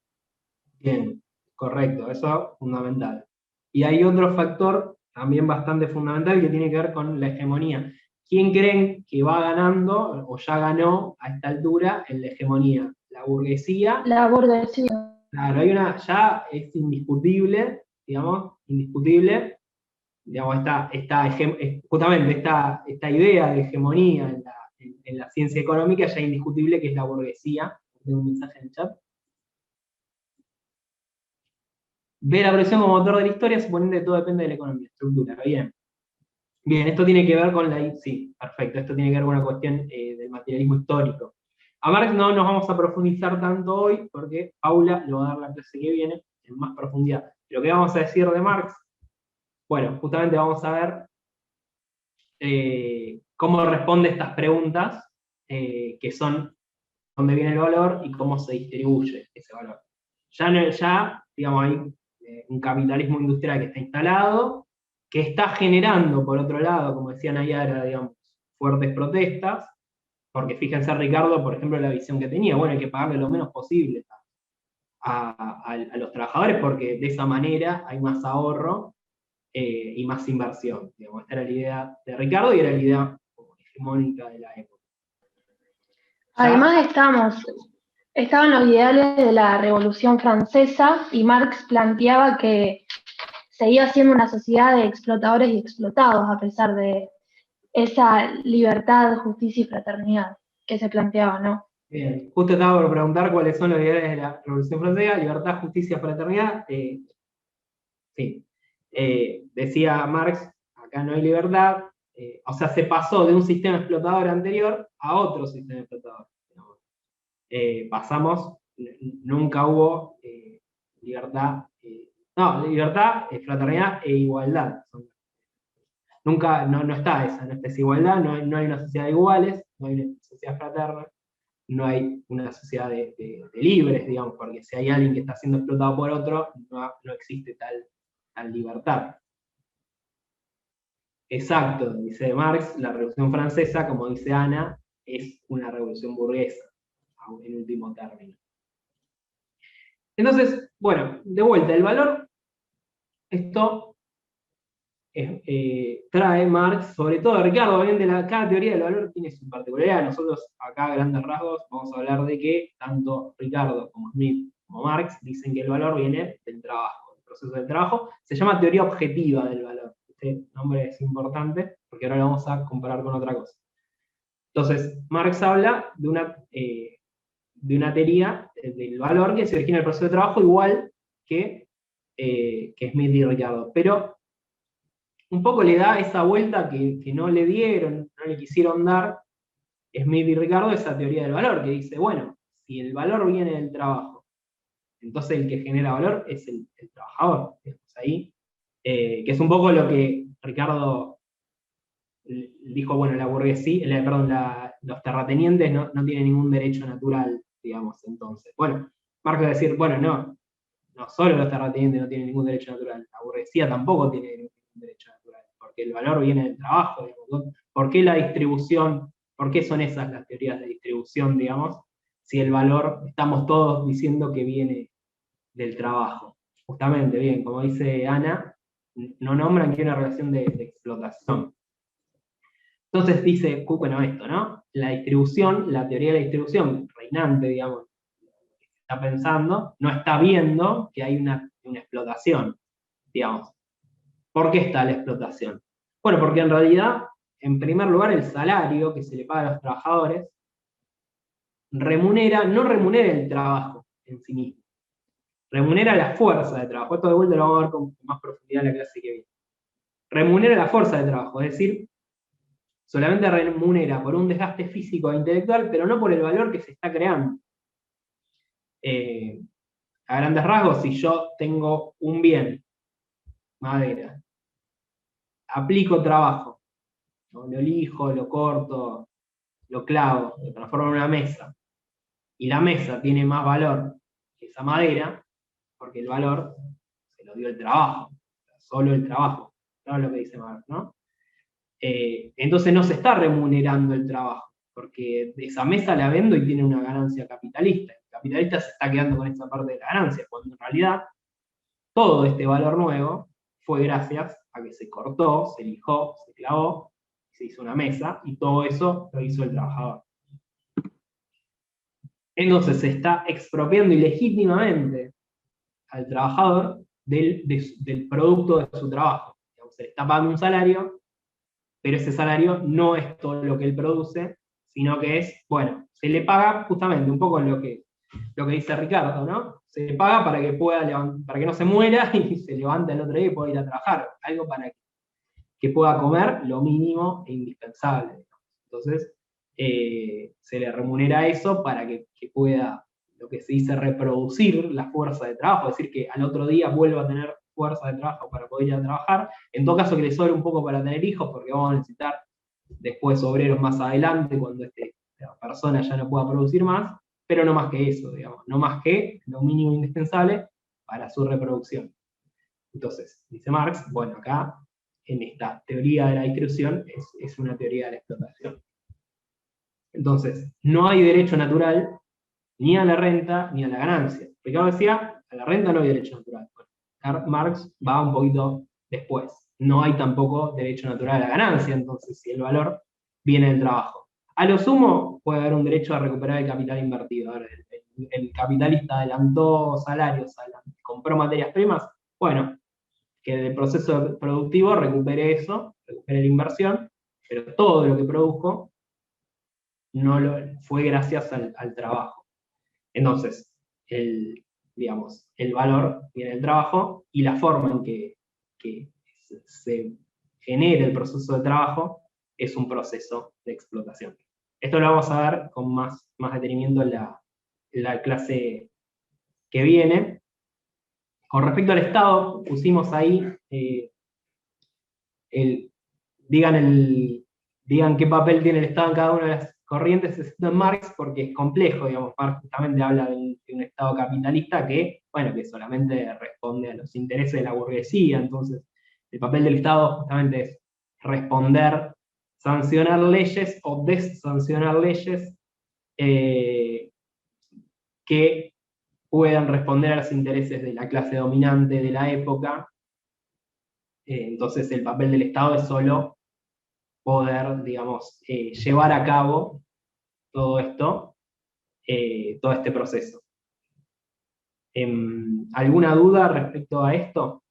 Bien, correcto, eso es fundamental. Y hay otro factor también bastante fundamental que tiene que ver con la hegemonía. ¿Quién creen que va ganando o ya ganó a esta altura en la hegemonía? ¿La burguesía? La burguesía. Claro, ya es indiscutible, digamos, indiscutible, digamos, justamente esta idea de hegemonía en la ciencia económica ya es indiscutible que es la burguesía. Tengo un mensaje en el chat. Ve la progresión como motor de la historia, suponiendo que todo depende de la economía, estructura, bien. Bien, esto tiene que ver con sí, perfecto, esto tiene que ver con una cuestión del materialismo histórico. A Marx no nos vamos a profundizar tanto hoy, porque Paula lo va a dar la clase que viene en más profundidad. Lo que vamos a decir de Marx, bueno, justamente vamos a ver cómo responde estas preguntas, que son dónde viene el valor y cómo se distribuye ese valor. Ya digamos, hay un capitalismo industrial que está instalado, que está generando, por otro lado, como decía Nayara, digamos, fuertes protestas, porque fíjense Ricardo, por ejemplo, la visión que tenía, bueno, hay que pagarle lo menos posible a los trabajadores, porque de esa manera hay más ahorro y más inversión. Digamos, esta era la idea de Ricardo y era la idea hegemónica de la época. Además estaban los ideales de la Revolución Francesa y Marx planteaba que seguía siendo una sociedad de explotadores y explotados a pesar de esa libertad, justicia y fraternidad que se planteaba, ¿no? Bien, justo estaba por preguntar cuáles son los ideales de la Revolución Francesa: libertad, justicia, fraternidad. Sí. Decía Marx, acá no hay libertad, o sea, se pasó de un sistema explotador anterior a otro sistema explotador. Pasamos, nunca hubo libertad, libertad, fraternidad e igualdad. Nunca, no está esa, no está esa igualdad, no hay una sociedad de iguales, no hay una sociedad fraterna, no hay una sociedad de libres, digamos, porque si hay alguien que está siendo explotado por otro, no existe tal libertad. Exacto, dice Marx, la Revolución Francesa, como dice Ana, es una revolución burguesa, en último término. Entonces, bueno, de vuelta, el valor, esto trae Marx, sobre todo Ricardo, obviamente cada teoría del valor tiene su particularidad. Nosotros acá a grandes rasgos vamos a hablar de que tanto Ricardo como Smith como Marx dicen que el valor viene del trabajo, del proceso del trabajo. Se llama teoría objetiva del valor. Este nombre es importante porque ahora lo vamos a comparar con otra cosa. Entonces, Marx habla de una teoría del valor que se origina en el proceso de trabajo igual que Smith y Ricardo, pero un poco le da esa vuelta que no le dieron, no le quisieron dar Smith y Ricardo, esa teoría del valor, que dice, bueno, si el valor viene del trabajo, entonces el que genera valor es el trabajador. Ahí, que es un poco lo que Ricardo dijo, bueno, la burguesía, los terratenientes no tienen ningún derecho natural, digamos, entonces. Bueno, Marx va a decir, bueno, no solo los terratenientes no tienen ningún derecho natural, la burguesía tampoco tiene ningún derecho natural, porque el valor viene del trabajo, digamos, ¿no? ¿Por qué la distribución, por qué son esas las teorías de distribución, digamos, si el valor, estamos todos diciendo que viene del trabajo? Justamente, bien, como dice Ana, no nombran que hay una relación de explotación. Entonces dice, bueno, esto, ¿no? La distribución, la teoría de la distribución reinante, digamos, que está pensando, no está viendo que hay una explotación, digamos. ¿Por qué está la explotación? Bueno, porque en realidad, en primer lugar, el salario que se le paga a los trabajadores no remunera el trabajo en sí mismo, remunera la fuerza de trabajo. Esto de vuelta lo vamos a ver con más profundidad en la clase que viene. Remunera la fuerza de trabajo, es decir, solamente remunera por un desgaste físico e intelectual, pero no por el valor que se está creando. A grandes rasgos, si yo tengo un bien, madera, aplico trabajo, ¿no? Lo lijo, lo corto, lo clavo, lo transformo en una mesa, y la mesa tiene más valor que esa madera, porque el valor se lo dio el trabajo, solo el trabajo, ¿no? Lo que dice Marx, ¿no? Entonces no se está remunerando el trabajo, porque esa mesa la vendo y tiene una ganancia capitalista. El capitalista se está quedando con esa parte de la ganancia, cuando en realidad todo este valor nuevo fue gracias a que se cortó, se lijó, se clavó, se hizo una mesa, y todo eso lo hizo el trabajador. Entonces se está expropiando ilegítimamente al trabajador del producto de su trabajo. Se le está pagando un salario, pero ese salario no es todo lo que él produce, sino que es, bueno, se le paga justamente un poco lo que dice Ricardo, ¿no? Se le paga para que para que no se muera y se levante el otro día y pueda ir a trabajar, algo para que pueda comer lo mínimo e indispensable. Entonces, se le remunera eso para que pueda, lo que se dice, reproducir la fuerza de trabajo, es decir, que al otro día vuelva a tener fuerza de trabajo para poder ir a trabajar, en todo caso que le sobre un poco para tener hijos, porque vamos a necesitar después obreros más adelante, cuando la persona ya no pueda producir más, pero no más que eso, digamos, no más que lo mínimo indispensable para su reproducción. Entonces, dice Marx, bueno, acá, en esta teoría de la distribución, es una teoría de la explotación. Entonces, no hay derecho natural ni a la renta ni a la ganancia. Ricardo decía, a la renta no hay derecho natural. Marx va un poquito después. No hay tampoco derecho natural a la ganancia, entonces, si el valor viene del trabajo. A lo sumo, puede haber un derecho a recuperar el capital invertido. A ver, el capitalista adelantó salarios, compró materias primas, bueno, que del proceso productivo recupere eso, recupere la inversión, pero todo lo que produjo fue gracias al trabajo. Entonces, el valor viene del trabajo, y la forma en que se genera el proceso de trabajo es un proceso de explotación. Esto lo vamos a ver con más detenimiento en la clase que viene. Con respecto al Estado, pusimos ahí, digan qué papel tiene el Estado en cada una de las corrientes, excepto en Marx, porque es complejo, digamos. Marx justamente habla de un Estado capitalista que solamente responde a los intereses de la burguesía. Entonces, el papel del Estado justamente es responder, sancionar leyes o desancionar leyes que puedan responder a los intereses de la clase dominante de la época. Entonces el papel del Estado es solo poder, digamos, llevar a cabo todo esto, todo este proceso. ¿Alguna duda respecto a esto?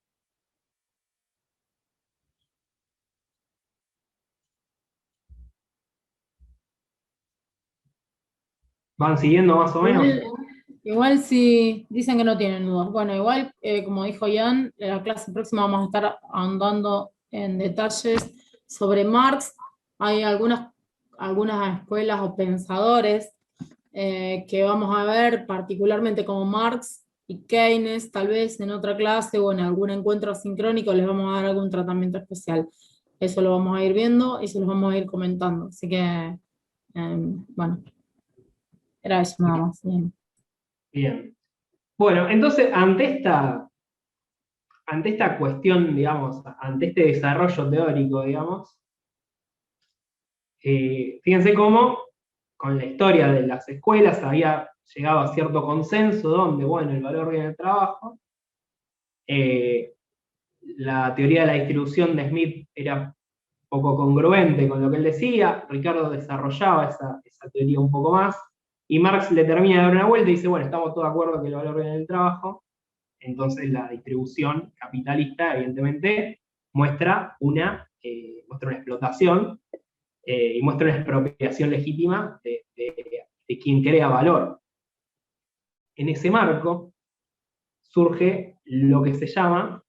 ¿Van siguiendo más o menos? Igual si dicen que no tienen dudas. Bueno, igual, como dijo Ian, en la clase próxima vamos a estar ahondando en detalles sobre Marx. Hay algunas escuelas o pensadores que vamos a ver, particularmente como Marx y Keynes, tal vez en otra clase o en algún encuentro asincrónico les vamos a dar algún tratamiento especial. Eso lo vamos a ir viendo y se los vamos a ir comentando. Así que, bueno, era eso nada más. Bien. Bueno, entonces, ante esta cuestión, digamos, ante este desarrollo teórico, digamos, fíjense cómo con la historia de las escuelas había llegado a cierto consenso donde, bueno, el valor viene del trabajo. La teoría de la distribución de Smith era poco congruente con lo que él decía. Ricardo desarrollaba esa teoría un poco más, y Marx le termina de dar una vuelta y dice, bueno, estamos todos de acuerdo que el valor viene del trabajo. Entonces la distribución capitalista, evidentemente, muestra una explotación y muestra una expropiación legítima de quien crea valor. En ese marco surge lo que se llama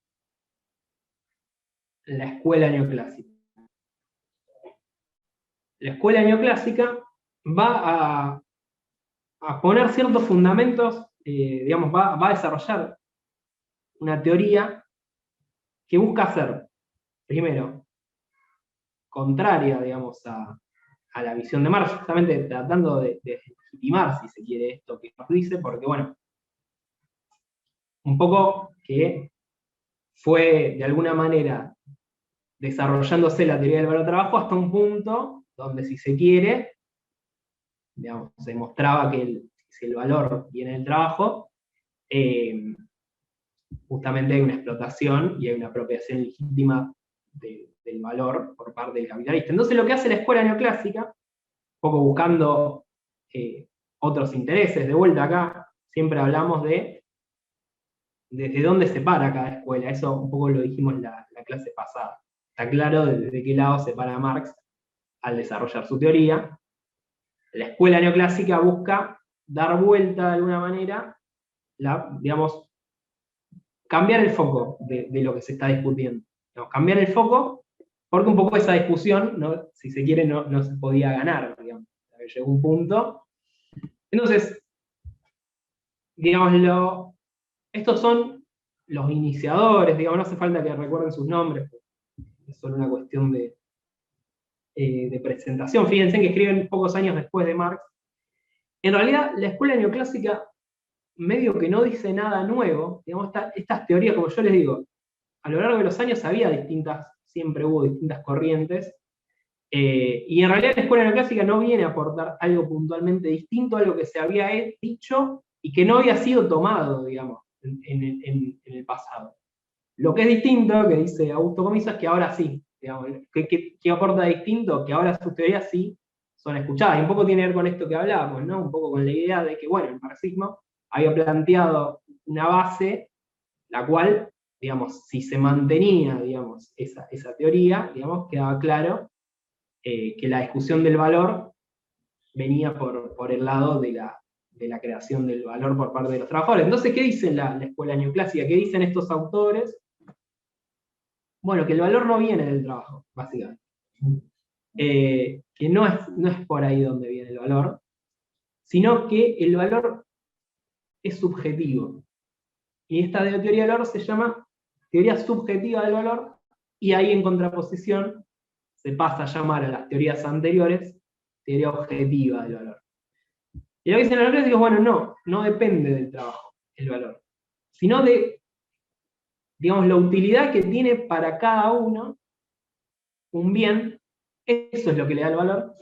la escuela neoclásica. La escuela neoclásica va a poner ciertos fundamentos, digamos, va a desarrollar una teoría que busca ser, primero, contraria, digamos, a la visión de Marx, justamente tratando de legitimar, si se quiere, esto que nos dice, porque, bueno, un poco que fue, de alguna manera, desarrollándose la teoría del valor trabajo hasta un punto donde, si se quiere, digamos, se demostraba que si el valor viene del trabajo, justamente hay una explotación y hay una apropiación legítima del valor por parte del capitalista. Entonces lo que hace la escuela neoclásica, un poco buscando otros intereses, de vuelta acá, siempre hablamos de desde dónde se para cada escuela, eso un poco lo dijimos en la clase pasada. Está claro desde qué lado se para Marx al desarrollar su teoría. La escuela neoclásica busca dar vuelta de alguna manera, digamos, cambiar el foco de lo que se está discutiendo. Digamos, cambiar el foco, porque un poco esa discusión, ¿no? Si se quiere, no se podía ganar, digamos. Llegó un punto. Entonces, digamos, estos son los iniciadores, digamos, no hace falta que recuerden sus nombres, es solo una cuestión de presentación. Fíjense que escriben pocos años después de Marx. En realidad, la escuela neoclásica medio que no dice nada nuevo, digamos, estas teorías, como yo les digo, a lo largo de los años siempre hubo distintas corrientes, y en realidad la escuela neoclásica no viene a aportar algo puntualmente distinto a lo que se había dicho y que no había sido tomado, digamos, en el pasado. Lo que es distinto, que dice Augusto Comiso, es que ahora sí, digamos, ¿qué aporta distinto? Que ahora sus teorías sí son escuchadas, y un poco tiene que ver con esto que hablábamos, ¿no? Un poco con la idea de que, bueno, el marxismo había planteado una base, la cual, digamos, si se mantenía, digamos, esa teoría, digamos, quedaba claro que la discusión del valor venía por el lado de la creación del valor por parte de los trabajadores. Entonces, ¿qué dice la escuela neoclásica? ¿Qué dicen estos autores? Bueno, que el valor no viene del trabajo, básicamente. que no es por ahí donde viene el valor, sino que el valor es subjetivo. Y esta teoría del valor se llama teoría subjetiva del valor, y ahí en contraposición se pasa a llamar a las teorías anteriores teoría objetiva del valor. Y lo que dicen los valores es, bueno, no depende del trabajo, el valor, sino de, digamos, la utilidad que tiene para cada uno un bien, eso es lo que le da el valor,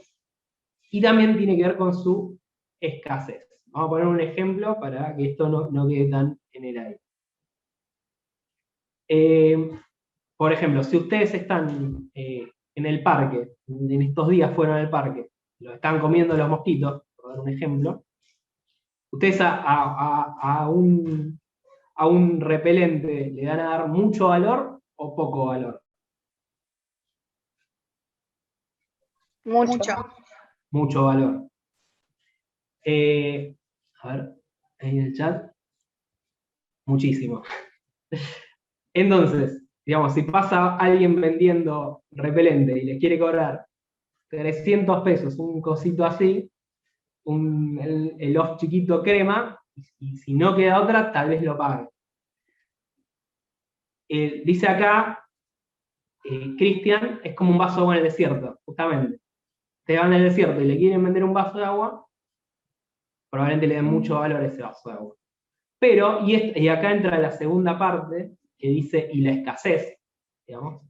y también tiene que ver con su escasez. Vamos a poner un ejemplo para que esto no quede tan en el aire. Por ejemplo, si ustedes están en el parque, en estos días fueron al parque, lo están comiendo los mosquitos, por dar un ejemplo, ustedes a un repelente le van a dar mucho valor o poco valor. Mucho. Mucho valor. A ver, ahí en el chat. Muchísimo. Entonces, digamos, si pasa alguien vendiendo repelente y le quiere cobrar 300 pesos, un cosito así, el off chiquito crema, y si no queda otra, tal vez lo pague. Dice acá, Cristian, es como un vaso de agua en el desierto, justamente. Te van al desierto y le quieren vender un vaso de agua, probablemente le den mucho valor a ese vaso de agua. Pero, y acá entra la segunda parte, que dice, y la escasez, digamos.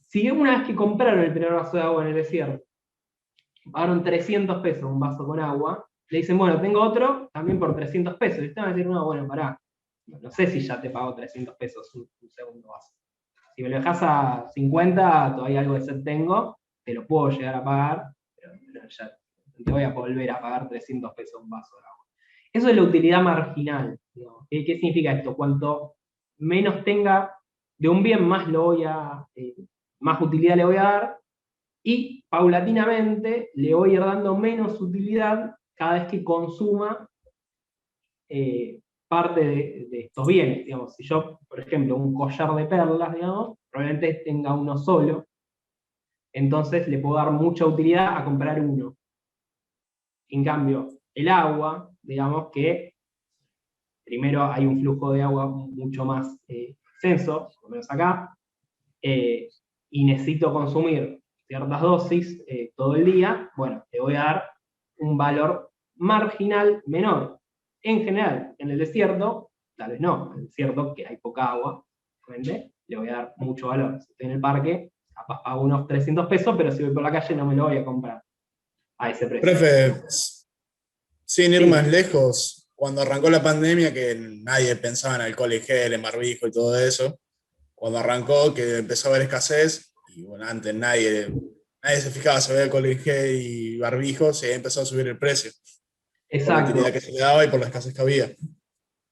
Si una vez que compraron el primer vaso de agua en el desierto, pagaron 300 pesos un vaso con agua, le dicen, bueno, tengo otro también por 300 pesos. Y ustedes van a decir, no, bueno, pará, no sé si ya te pago 300 pesos un segundo vaso. Si me lo dejas a 50, todavía algo de sed tengo, te lo puedo llegar a pagar, pero ya te voy a volver a pagar 300 pesos un vaso de agua. Eso es la utilidad marginal, ¿no? ¿Qué significa esto? Cuanto menos tenga de un bien, más más utilidad le voy a dar, y paulatinamente le voy a ir dando menos utilidad cada vez que consuma parte de estos bienes. Digamos, si yo, por ejemplo, un collar de perlas, digamos, probablemente tenga uno solo, entonces le puedo dar mucha utilidad a comprar uno. En cambio, el agua, digamos que primero hay un flujo de agua mucho más extenso, por lo menos acá, y necesito consumir ciertas dosis todo el día, bueno, le voy a dar un valor marginal menor. En general, en el desierto, tal vez no, en el desierto, que hay poca agua, obviamente, le voy a dar mucho valor. Si estoy en el parque, capaz pago unos 300 pesos, pero si voy por la calle no me lo voy a comprar a ese precio. Profe, sin ir más lejos, cuando arrancó la pandemia, que nadie pensaba en alcohol y gel, en barbijo y todo eso, cuando arrancó, que empezó a haber escasez, y bueno, antes nadie se fijaba si había alcohol y gel y barbijo, se empezó a subir el precio. Exacto. Por la utilidad que se le daba y por la escasez que había.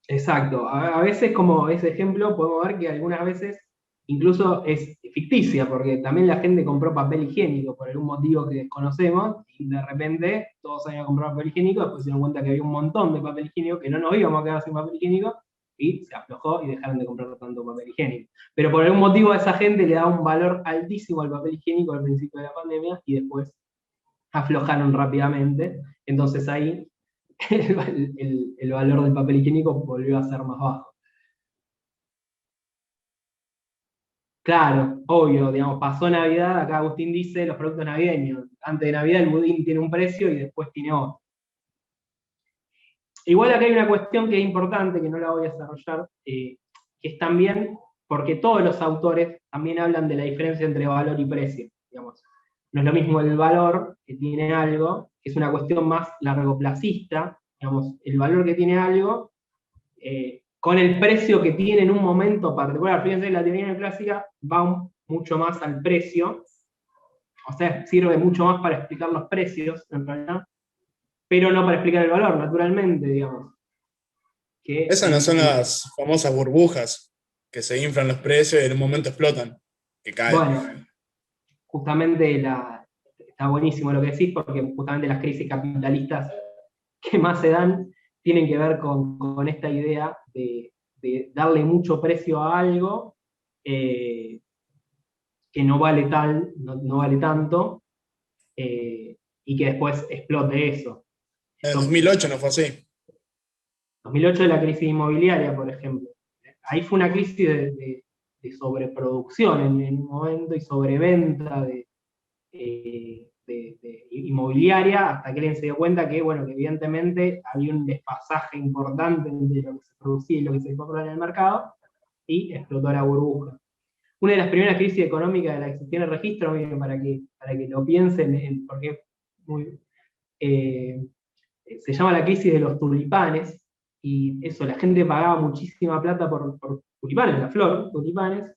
Exacto. A veces, como ese ejemplo, podemos ver que algunas veces incluso es ficticia, porque también la gente compró papel higiénico por algún motivo que desconocemos, y de repente todos salían a comprar papel higiénico, después se dieron cuenta que había un montón de papel higiénico, que no nos íbamos a quedar sin papel higiénico, y se aflojó y dejaron de comprar tanto papel higiénico. Pero por algún motivo a esa gente le daba un valor altísimo al papel higiénico al principio de la pandemia, y después aflojaron rápidamente. Entonces ahí el valor del papel higiénico volvió a ser más bajo. Claro, obvio, digamos, pasó Navidad, acá Agustín dice los productos navideños. Antes de Navidad el budín tiene un precio y después tiene otro. Igual acá hay una cuestión que es importante, que no la voy a desarrollar, que es también, porque todos los autores también hablan de la diferencia entre valor y precio, digamos. No es lo mismo el valor que tiene algo, que es una cuestión más largoplacista, digamos, el valor que tiene algo, con el precio que tiene en un momento particular. Fíjense, la teoría neoclásica va mucho más al precio, o sea, sirve mucho más para explicar los precios, en realidad, pero no para explicar el valor, naturalmente, digamos. Esas no son las famosas burbujas que se inflan los precios y en un momento explotan, que caen. Bueno, justamente está buenísimo lo que decís, porque justamente las crisis capitalistas que más se dan tienen que ver con esta idea de darle mucho precio a algo, que que no vale no vale tanto, y que después explote eso. En 2008 no fue así. 2008 de la crisis inmobiliaria, por ejemplo. Ahí fue una crisis de sobreproducción en un momento y sobreventa de inmobiliaria, hasta que alguien se dio cuenta que, bueno, que evidentemente había un desfasaje importante entre lo que se producía y lo que se compraba en el mercado, y explotó la burbuja. Una de las primeras crisis económicas de la que se tiene registro, miren, para que lo piensen, porque se llama la crisis de los tulipanes, y eso, la gente pagaba muchísima plata por tulipanes, la flor, tulipanes,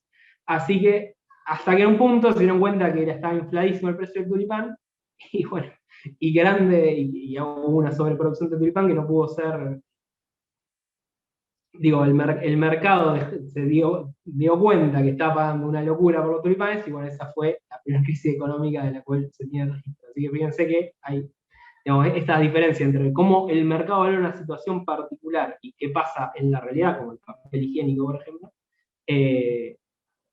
así que hasta que en un punto se dieron cuenta que estaba infladísimo el precio del tulipán, y bueno, y hubo una sobreproducción de tulipán que no pudo ser, digo, el mercado se dio cuenta que estaba pagando una locura por los tulipanes, y bueno, esa fue la primera crisis económica de la cual se tiene registro. Así que fíjense que hay, digamos, esta diferencia entre cómo el mercado valora una situación particular y qué pasa en la realidad, como el papel higiénico, por ejemplo,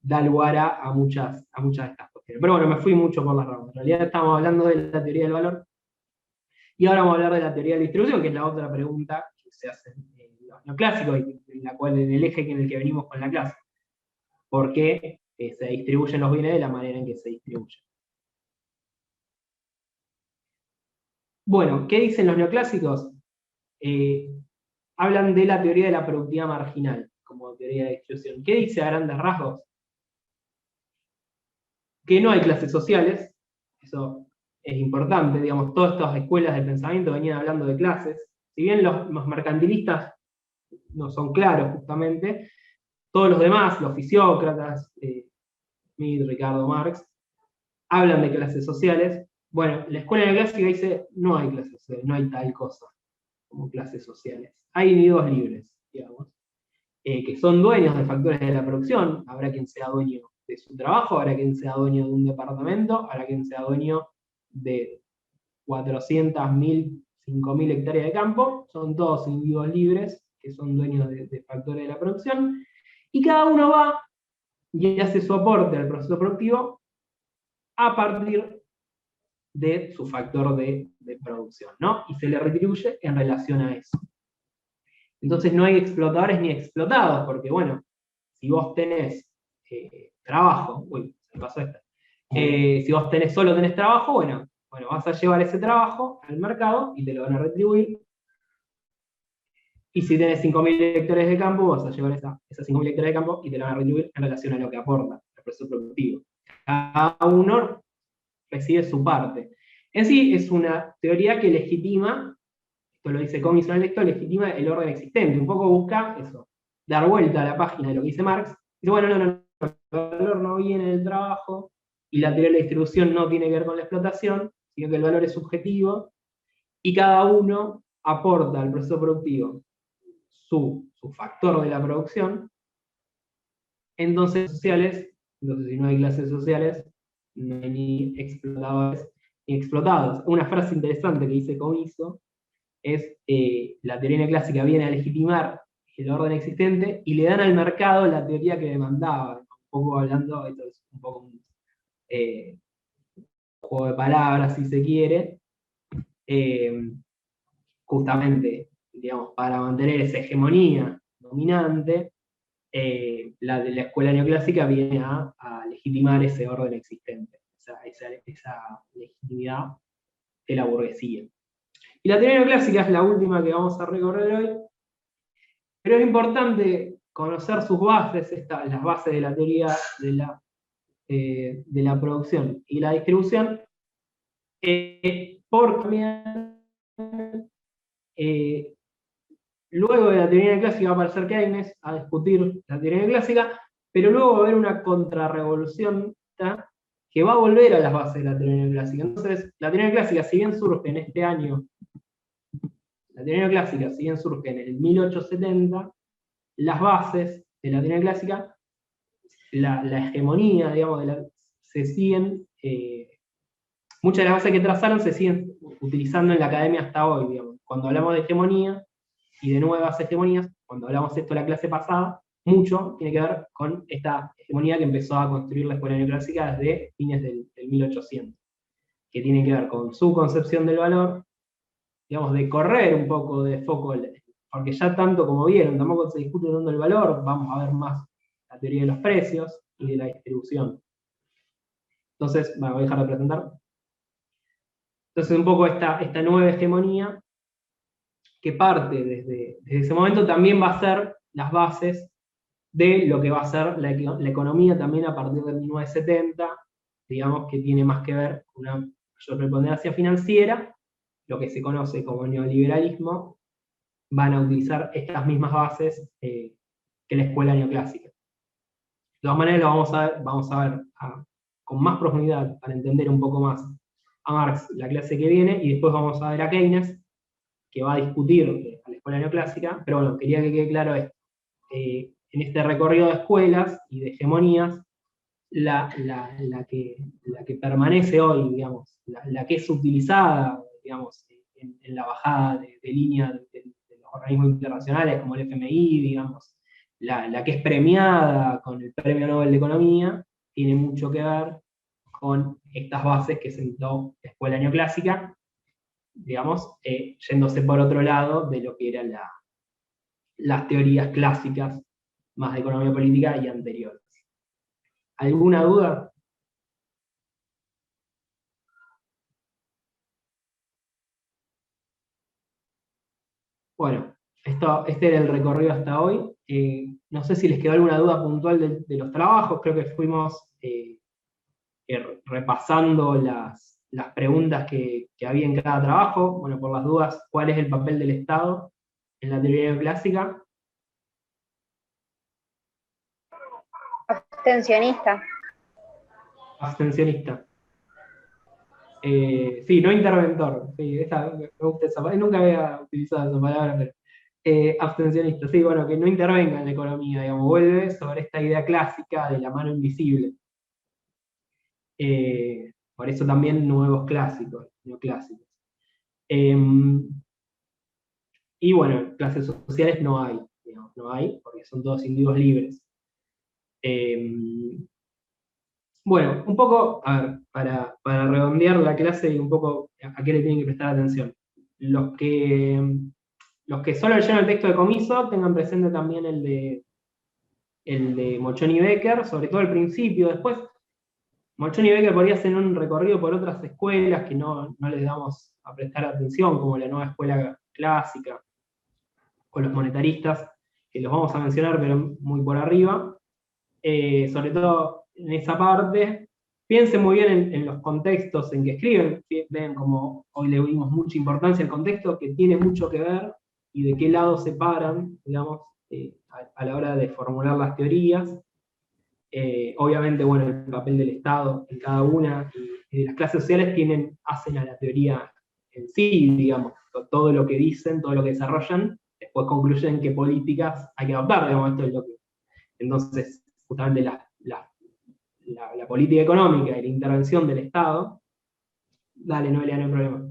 da lugar a muchas de estas cuestiones. Pero bueno, me fui mucho por las ramas. En realidad estamos hablando de la teoría del valor, y ahora vamos a hablar de la teoría de la distribución, que es la otra pregunta que se hace en los neoclásicos, y en el eje en el que venimos con la clase. ¿Por qué se distribuyen los bienes de la manera en que se distribuyen? Bueno, ¿qué dicen los neoclásicos? Hablan de la teoría de la productividad marginal como teoría de distribución. ¿Qué dice a grandes rasgos? Que no hay clases sociales, eso es importante, digamos, todas estas escuelas de pensamiento venían hablando de clases, si bien los mercantilistas no son claros justamente, todos los demás, los fisiócratas, Smith, Ricardo, Marx, hablan de clases sociales. Bueno, la escuela neoclásica dice, no hay clases sociales, no hay tal cosa como clases sociales. Hay individuos libres, digamos, que son dueños de factores de la producción. Habrá quien sea dueño de su trabajo, habrá quien sea dueño de un departamento, habrá quien sea dueño de 400.000, 5.000 hectáreas de campo. Son todos individuos libres que son dueños de factores de la producción, y cada uno va y hace su aporte al proceso productivo a partir de su factor de producción, ¿no? Y se le retribuye en relación a eso. Entonces no hay explotadores ni explotados, porque bueno, si vos tenés trabajo, se pasó esta. Si vos solo tenés trabajo, bueno, vas a llevar ese trabajo al mercado y te lo van a retribuir. Y si tenés 5.000 hectáreas de campo, vas a llevar esas 5.000 hectáreas de campo y te lo van a retribuir en relación a lo que aporta el proceso productivo. Cada uno recibe su parte. En sí es una teoría que legitima, esto lo dice Comiso en el texto, legitima el orden existente. Un poco busca eso, dar vuelta a la página de lo que dice Marx. Dice, bueno, no, el valor no viene del trabajo, y la teoría de la distribución no tiene que ver con la explotación, sino que el valor es subjetivo, y cada uno aporta al proceso productivo su factor de la producción. Entonces, si no hay clases sociales, no hay ni explotadores ni explotados. Una frase interesante que dice Comiso es, la teoría neoclásica viene a legitimar el orden existente y le dan al mercado la teoría que demandaba. Un poco hablando, esto es un poco un juego de palabras, si se quiere, justamente, digamos, para mantener esa hegemonía dominante, la de la escuela neoclásica viene a legitimar ese orden existente, esa legitimidad de la burguesía. Y la teoría neoclásica es la última que vamos a recorrer hoy, pero es importante conocer sus bases, las bases de la teoría de la producción y la distribución, porque luego de la teoría neoclásica va a aparecer Keynes a discutir la teoría neoclásica, pero luego va a haber una contrarrevolución que va a volver a las bases de la teoría neoclásica. Entonces, la teoría neoclásica, si bien surge en este año, la teoría neoclásica, si bien surge en el 1870, las bases de la teoría neoclásica, la hegemonía, digamos, se siguen, muchas de las bases que trazaron se siguen utilizando en la academia hasta hoy, digamos. Cuando hablamos de hegemonía y de nuevas hegemonías, cuando hablamos de esto en la clase pasada, mucho tiene que ver con esta hegemonía que empezó a construir la escuela neoclásica desde fines del 1800, que tiene que ver con su concepción del valor, digamos, de correr un poco de foco, porque ya tanto como vieron, tampoco se discute tanto el valor, vamos a ver más la teoría de los precios y de la distribución. Entonces, bueno, voy a dejar de presentar. Entonces, un poco esta nueva hegemonía, que parte desde ese momento, también va a ser las bases de lo que va a ser la economía también a partir de 1970, digamos que tiene más que ver con una mayor preponderancia financiera, lo que se conoce como neoliberalismo, van a utilizar estas mismas bases que la escuela neoclásica. De todas maneras, lo vamos a ver con más profundidad para entender un poco más a Marx la clase que viene, y después vamos a ver a Keynes, que va a discutir a la escuela neoclásica, pero bueno, quería que quede claro esto. En este recorrido de escuelas y de hegemonías, la que permanece hoy, digamos, la que es utilizada, digamos, en la bajada de línea de los organismos internacionales como el FMI, digamos, la que es premiada con el Premio Nobel de Economía, tiene mucho que ver con estas bases que sentó la escuela neoclásica, digamos, yéndose por otro lado de lo que eran las teorías clásicas más de economía política y anteriores. ¿Alguna duda? Bueno, este era el recorrido hasta hoy. No sé si les quedó alguna duda puntual de los trabajos, creo que fuimos repasando las preguntas que había en cada trabajo. Bueno, por las dudas, ¿cuál es el papel del Estado en la teoría neoclásica? Abstencionista. Abstencionista. Sí, no interventor. Sí, me gusta esa palabra. Nunca había utilizado esa palabra, pero abstencionista. Sí, bueno, que no intervenga en la economía, digamos, vuelve sobre esta idea clásica de la mano invisible. Por eso también nuevos clásicos, neoclásicos. Y bueno, clases sociales no hay, digamos, no hay, porque son todos individuos libres. Bueno, un poco, a ver, para redondear la clase y un poco a qué le tienen que prestar atención. Los que solo leyeron el texto de comiso, tengan presente también el de Mochón y Becker, sobre todo al principio. Después, Mochón y Becker podría hacer un recorrido por otras escuelas que no les damos a prestar atención, como la nueva escuela clásica, o los monetaristas, que los vamos a mencionar, pero muy por arriba. Sobre todo en esa parte, piensen muy bien en los contextos en que escriben, ven como hoy le dimos mucha importancia al contexto, que tiene mucho que ver, y de qué lado se paran, digamos, a la hora de formular las teorías. Obviamente, bueno, el papel del Estado en cada una, y de las clases sociales hacen a la teoría en sí, digamos, todo lo que dicen, todo lo que desarrollan, después concluyen qué políticas hay que adoptar, digamos, esto es lo que... Entonces, justamente la política económica y la intervención del Estado, dale, no hay problema.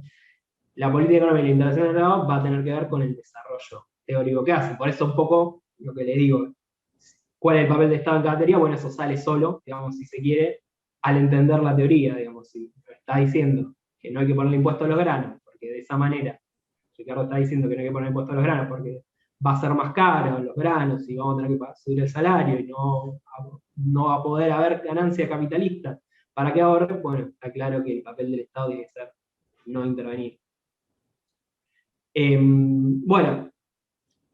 La política económica y la intervención del Estado va a tener que ver con el desarrollo teórico que hace. Por eso un poco lo que le digo, ¿cuál es el papel del Estado en cada teoría? Bueno, eso sale solo, digamos, si se quiere, al entender la teoría, digamos, si está diciendo que no hay que ponerle impuesto a los granos, porque de esa manera, Ricardo está diciendo que no hay que poner impuesto a los granos, porque va a ser más caro los granos y vamos a tener que subir el salario y no va a poder haber ganancia capitalista. ¿Para qué ahorre? Bueno, está claro que el papel del Estado tiene que ser no intervenir. Bueno,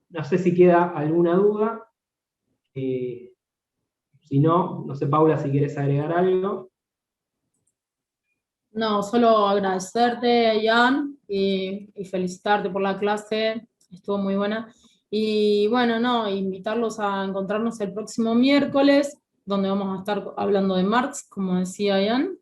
no sé si queda alguna duda. Si no sé, Paula, si quieres agregar algo. No, solo agradecerte, Ian, y felicitarte por la clase, estuvo muy buena. Y bueno, invitarlos a encontrarnos el próximo miércoles, donde vamos a estar hablando de Marx, como decía Ian.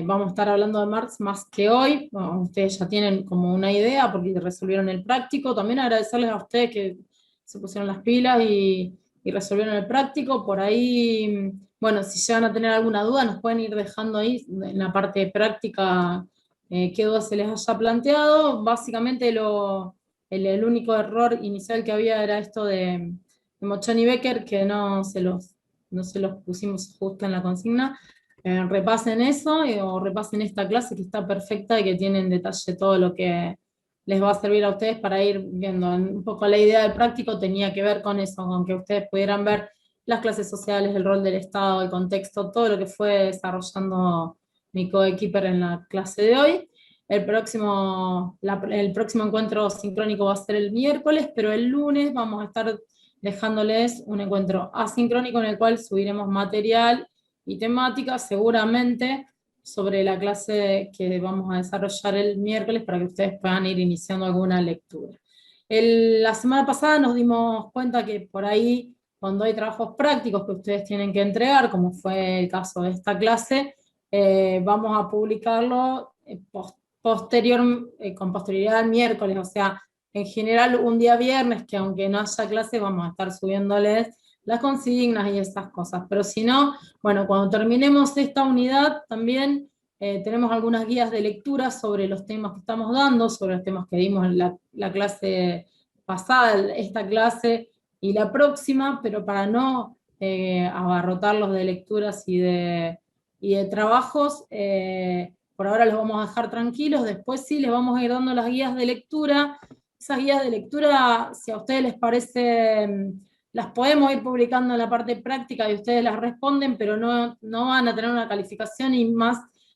Vamos a estar hablando de Marx más que hoy. Bueno, ustedes ya tienen como una idea porque resolvieron el práctico. También agradecerles a ustedes que se pusieron las pilas y resolvieron el práctico. Por ahí, bueno, si llegan a tener alguna duda, nos pueden ir dejando ahí en la parte práctica qué dudas se les haya planteado. Básicamente el único error inicial que había era esto de de Mochoni Becker, que no se los pusimos justo en la consigna. Repasen eso o repasen esta clase que está perfecta y que tiene en detalle todo lo que les va a servir a ustedes para ir viendo. Un poco la idea del práctico tenía que ver con eso, con que ustedes pudieran ver las clases sociales, el rol del Estado, el contexto, todo lo que fue desarrollando mi coequiper en la clase de hoy. El próximo encuentro sincrónico va a ser el miércoles, pero el lunes vamos a estar dejándoles un encuentro asincrónico en el cual subiremos material y temática, seguramente, sobre la clase que vamos a desarrollar el miércoles para que ustedes puedan ir iniciando alguna lectura. La semana pasada nos dimos cuenta que por ahí, cuando hay trabajos prácticos que ustedes tienen que entregar, como fue el caso de esta clase, vamos a publicarlo con posterioridad al miércoles, o sea, en general un día viernes, que aunque no haya clase, vamos a estar subiéndoles las consignas y esas cosas. Pero si no, bueno, cuando terminemos esta unidad también tenemos algunas guías de lectura sobre los temas que estamos dando, sobre los temas que dimos en la clase pasada, esta clase y la próxima, pero para no abarrotarlos de lecturas y de trabajos, por ahora los vamos a dejar tranquilos. Después sí les vamos a ir dando las guías de lectura. Esas guías de lectura, si a ustedes les parece, las podemos ir publicando en la parte práctica y ustedes las responden, pero no van a tener una calificación y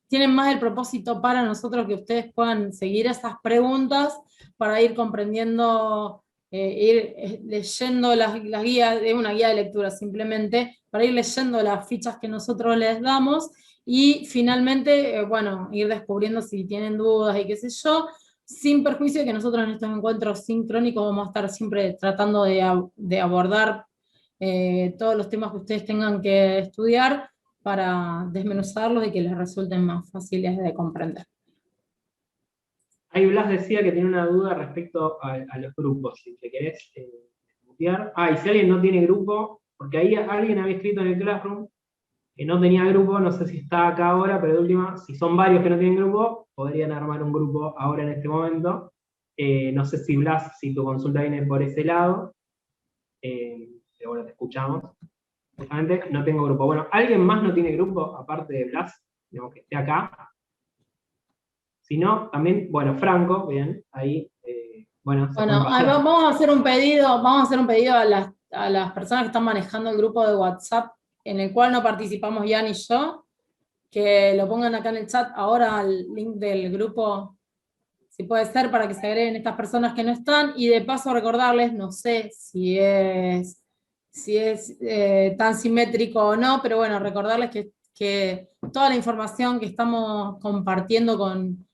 tienen más el propósito para nosotros que ustedes puedan seguir esas preguntas para ir comprendiendo, ir leyendo las guías, de una guía de lectura simplemente, para ir leyendo las fichas que nosotros les damos y finalmente, bueno, ir descubriendo si tienen dudas y qué sé yo, sin perjuicio de que nosotros en estos encuentros sincrónicos vamos a estar siempre tratando de abordar todos los temas que ustedes tengan que estudiar para desmenuzarlos y que les resulten más fáciles de comprender. Ahí Blas decía que tiene una duda respecto a los grupos, si te querés mutear. Y si alguien no tiene grupo, porque ahí alguien había escrito en el Classroom que no tenía grupo, no sé si está acá ahora, pero de última, si son varios que no tienen grupo, podrían armar un grupo ahora en este momento. No sé si Blas, si tu consulta viene por ese lado, pero bueno, te escuchamos. Justamente no tengo grupo. Bueno, ¿alguien más no tiene grupo, aparte de Blas, digamos que esté acá? Si no, también, bueno, Franco, bien, ahí, bueno. Vamos a hacer un pedido a las personas que están manejando el grupo de WhatsApp, en el cual no participamos ya ni yo, que lo pongan acá en el chat ahora el link del grupo, si puede ser, para que se agreguen estas personas que no están, y de paso recordarles, no sé si es tan simétrico o no, pero bueno, recordarles que toda la información que estamos compartiendo con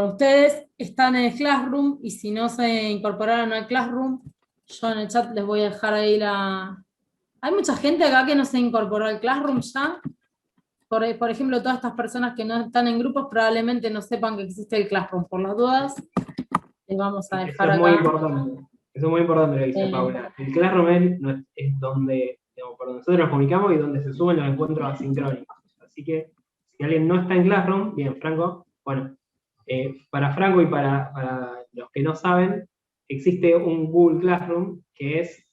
ustedes está en el Classroom, y si no se incorporaron al Classroom, yo en el chat les voy a dejar ahí Hay mucha gente acá que no se incorporó al Classroom ya. Por ejemplo, todas estas personas que no están en grupos probablemente no sepan que existe el Classroom. Por las dudas, les vamos a dejar acá. Eso es muy importante lo que dice Paula. El Classroom es donde, digamos, por donde nosotros nos comunicamos y donde se suben los encuentros asincrónicos. Así que, si alguien no está en Classroom, bien, Franco, bueno, para Franco y para los que no saben, existe un Google Classroom que es...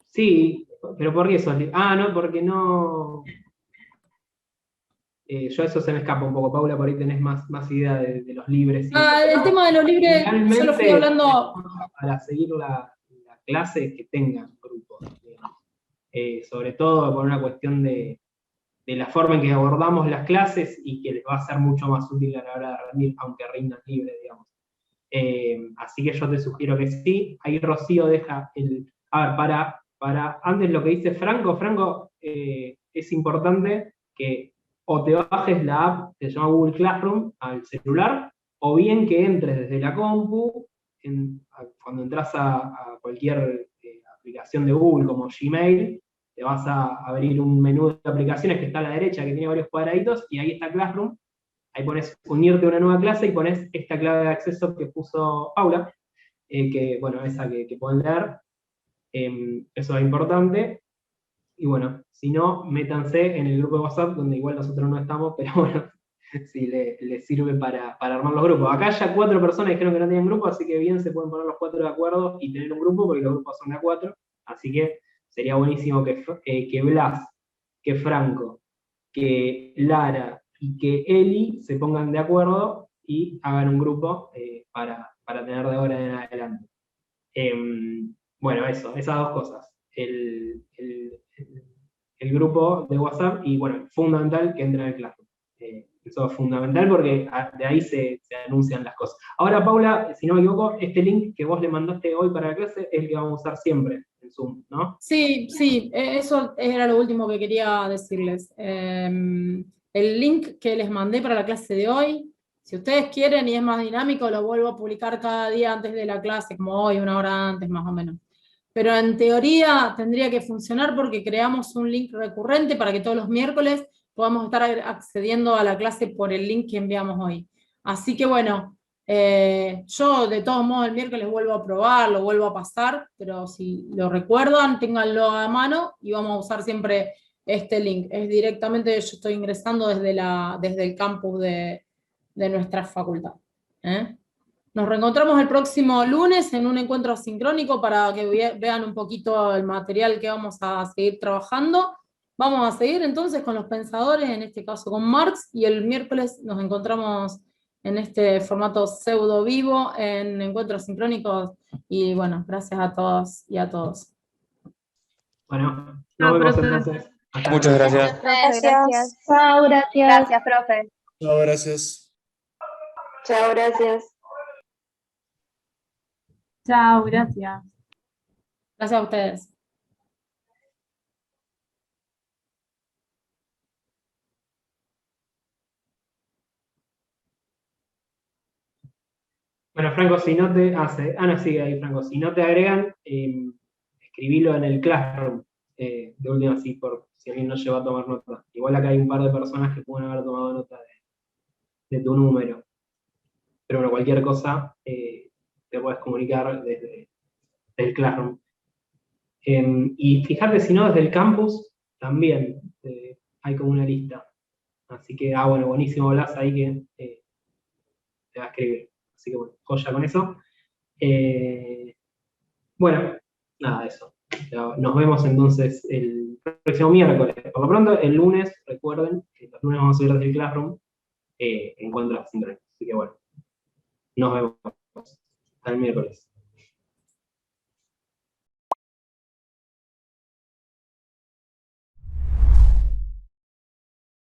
sí, pero ¿por qué eso? No, porque no... yo eso se me escapa un poco, Paula, por ahí tenés más idea de los libres. El tema de los libres, yo lo fui hablando... Para seguir la clase, que tengan grupos, digamos. Sobre todo por una cuestión de la forma en que abordamos las clases y que les va a ser mucho más útil a la hora de rendir, aunque rindan libre, digamos. Así que yo te sugiero que sí. Ahí Rocío deja antes lo que dice Franco, es importante que o te bajes la app que se llama Google Classroom al celular, o bien que entres desde la compu, cuando entras a cualquier aplicación de Google como Gmail, te vas a abrir un menú de aplicaciones que está a la derecha, que tiene varios cuadraditos, y ahí está Classroom. Ahí pones unirte a una nueva clase y pones esta clave de acceso que puso Paula, que bueno, esa que pueden leer. Eso es importante. Y bueno, si no, métanse en el grupo de WhatsApp, donde igual nosotros no estamos, pero bueno, si le sirve para armar los grupos. Acá ya 4 personas dijeron que no tienen grupo, así que bien se pueden poner los 4 de acuerdo y tener un grupo, porque los grupos son de a 4, así que sería buenísimo que Blas, que Franco, que Lara y que Eli se pongan de acuerdo y hagan un grupo para tener de ahora en adelante. Bueno, eso, esas 2 cosas. El grupo de WhatsApp y, bueno, fundamental que entren al Classroom. Eso es fundamental porque de ahí se anuncian las cosas. Ahora, Paula, si no me equivoco, este link que vos le mandaste hoy para la clase es el que vamos a usar siempre en Zoom, ¿no? Sí, eso era lo último que quería decirles. El link que les mandé para la clase de hoy, si ustedes quieren y es más dinámico, lo vuelvo a publicar cada día antes de la clase, como hoy, 1 hora antes más o menos. Pero en teoría tendría que funcionar porque creamos un link recurrente para que todos los miércoles podamos estar accediendo a la clase por el link que enviamos hoy. Así que bueno, yo de todos modos el miércoles vuelvo a probar, lo vuelvo a pasar, pero si lo recuerdan, ténganlo a mano y vamos a usar siempre este link. Es directamente, yo estoy ingresando desde el campus de nuestra facultad. Nos reencontramos el próximo lunes en un encuentro asincrónico para que vean un poquito el material que vamos a seguir trabajando. Vamos a seguir entonces con los pensadores, en este caso con Marx, y el miércoles nos encontramos en este formato pseudo vivo en encuentros sincrónicos. Y bueno, gracias a todos y a todos. Bueno, nos vemos entonces. Muchas gracias. Gracias. Chao, gracias. Gracias, profe. No, gracias. Chao, gracias. Chao, gracias. Gracias a ustedes. Bueno, Franco, si no te hace, Ana sigue ahí, Franco, si no te agregan, escribilo en el Classroom, de última, así, por si alguien no llegó a tomar nota. Igual acá hay un par de personas que pueden haber tomado nota de tu número. Pero bueno, cualquier cosa te puedes comunicar desde el Classroom. Y fijarte, si no, desde el campus también hay como una lista. Así que, bueno, buenísimo, Blas, ahí que te va a escribir. Así que bueno, joya con eso. Bueno, nada, eso. Nos vemos entonces el próximo miércoles. Por lo pronto, el lunes, recuerden que los lunes vamos a subir desde el Classroom encuentros sincrónicos. Así que bueno, nos vemos hasta el miércoles.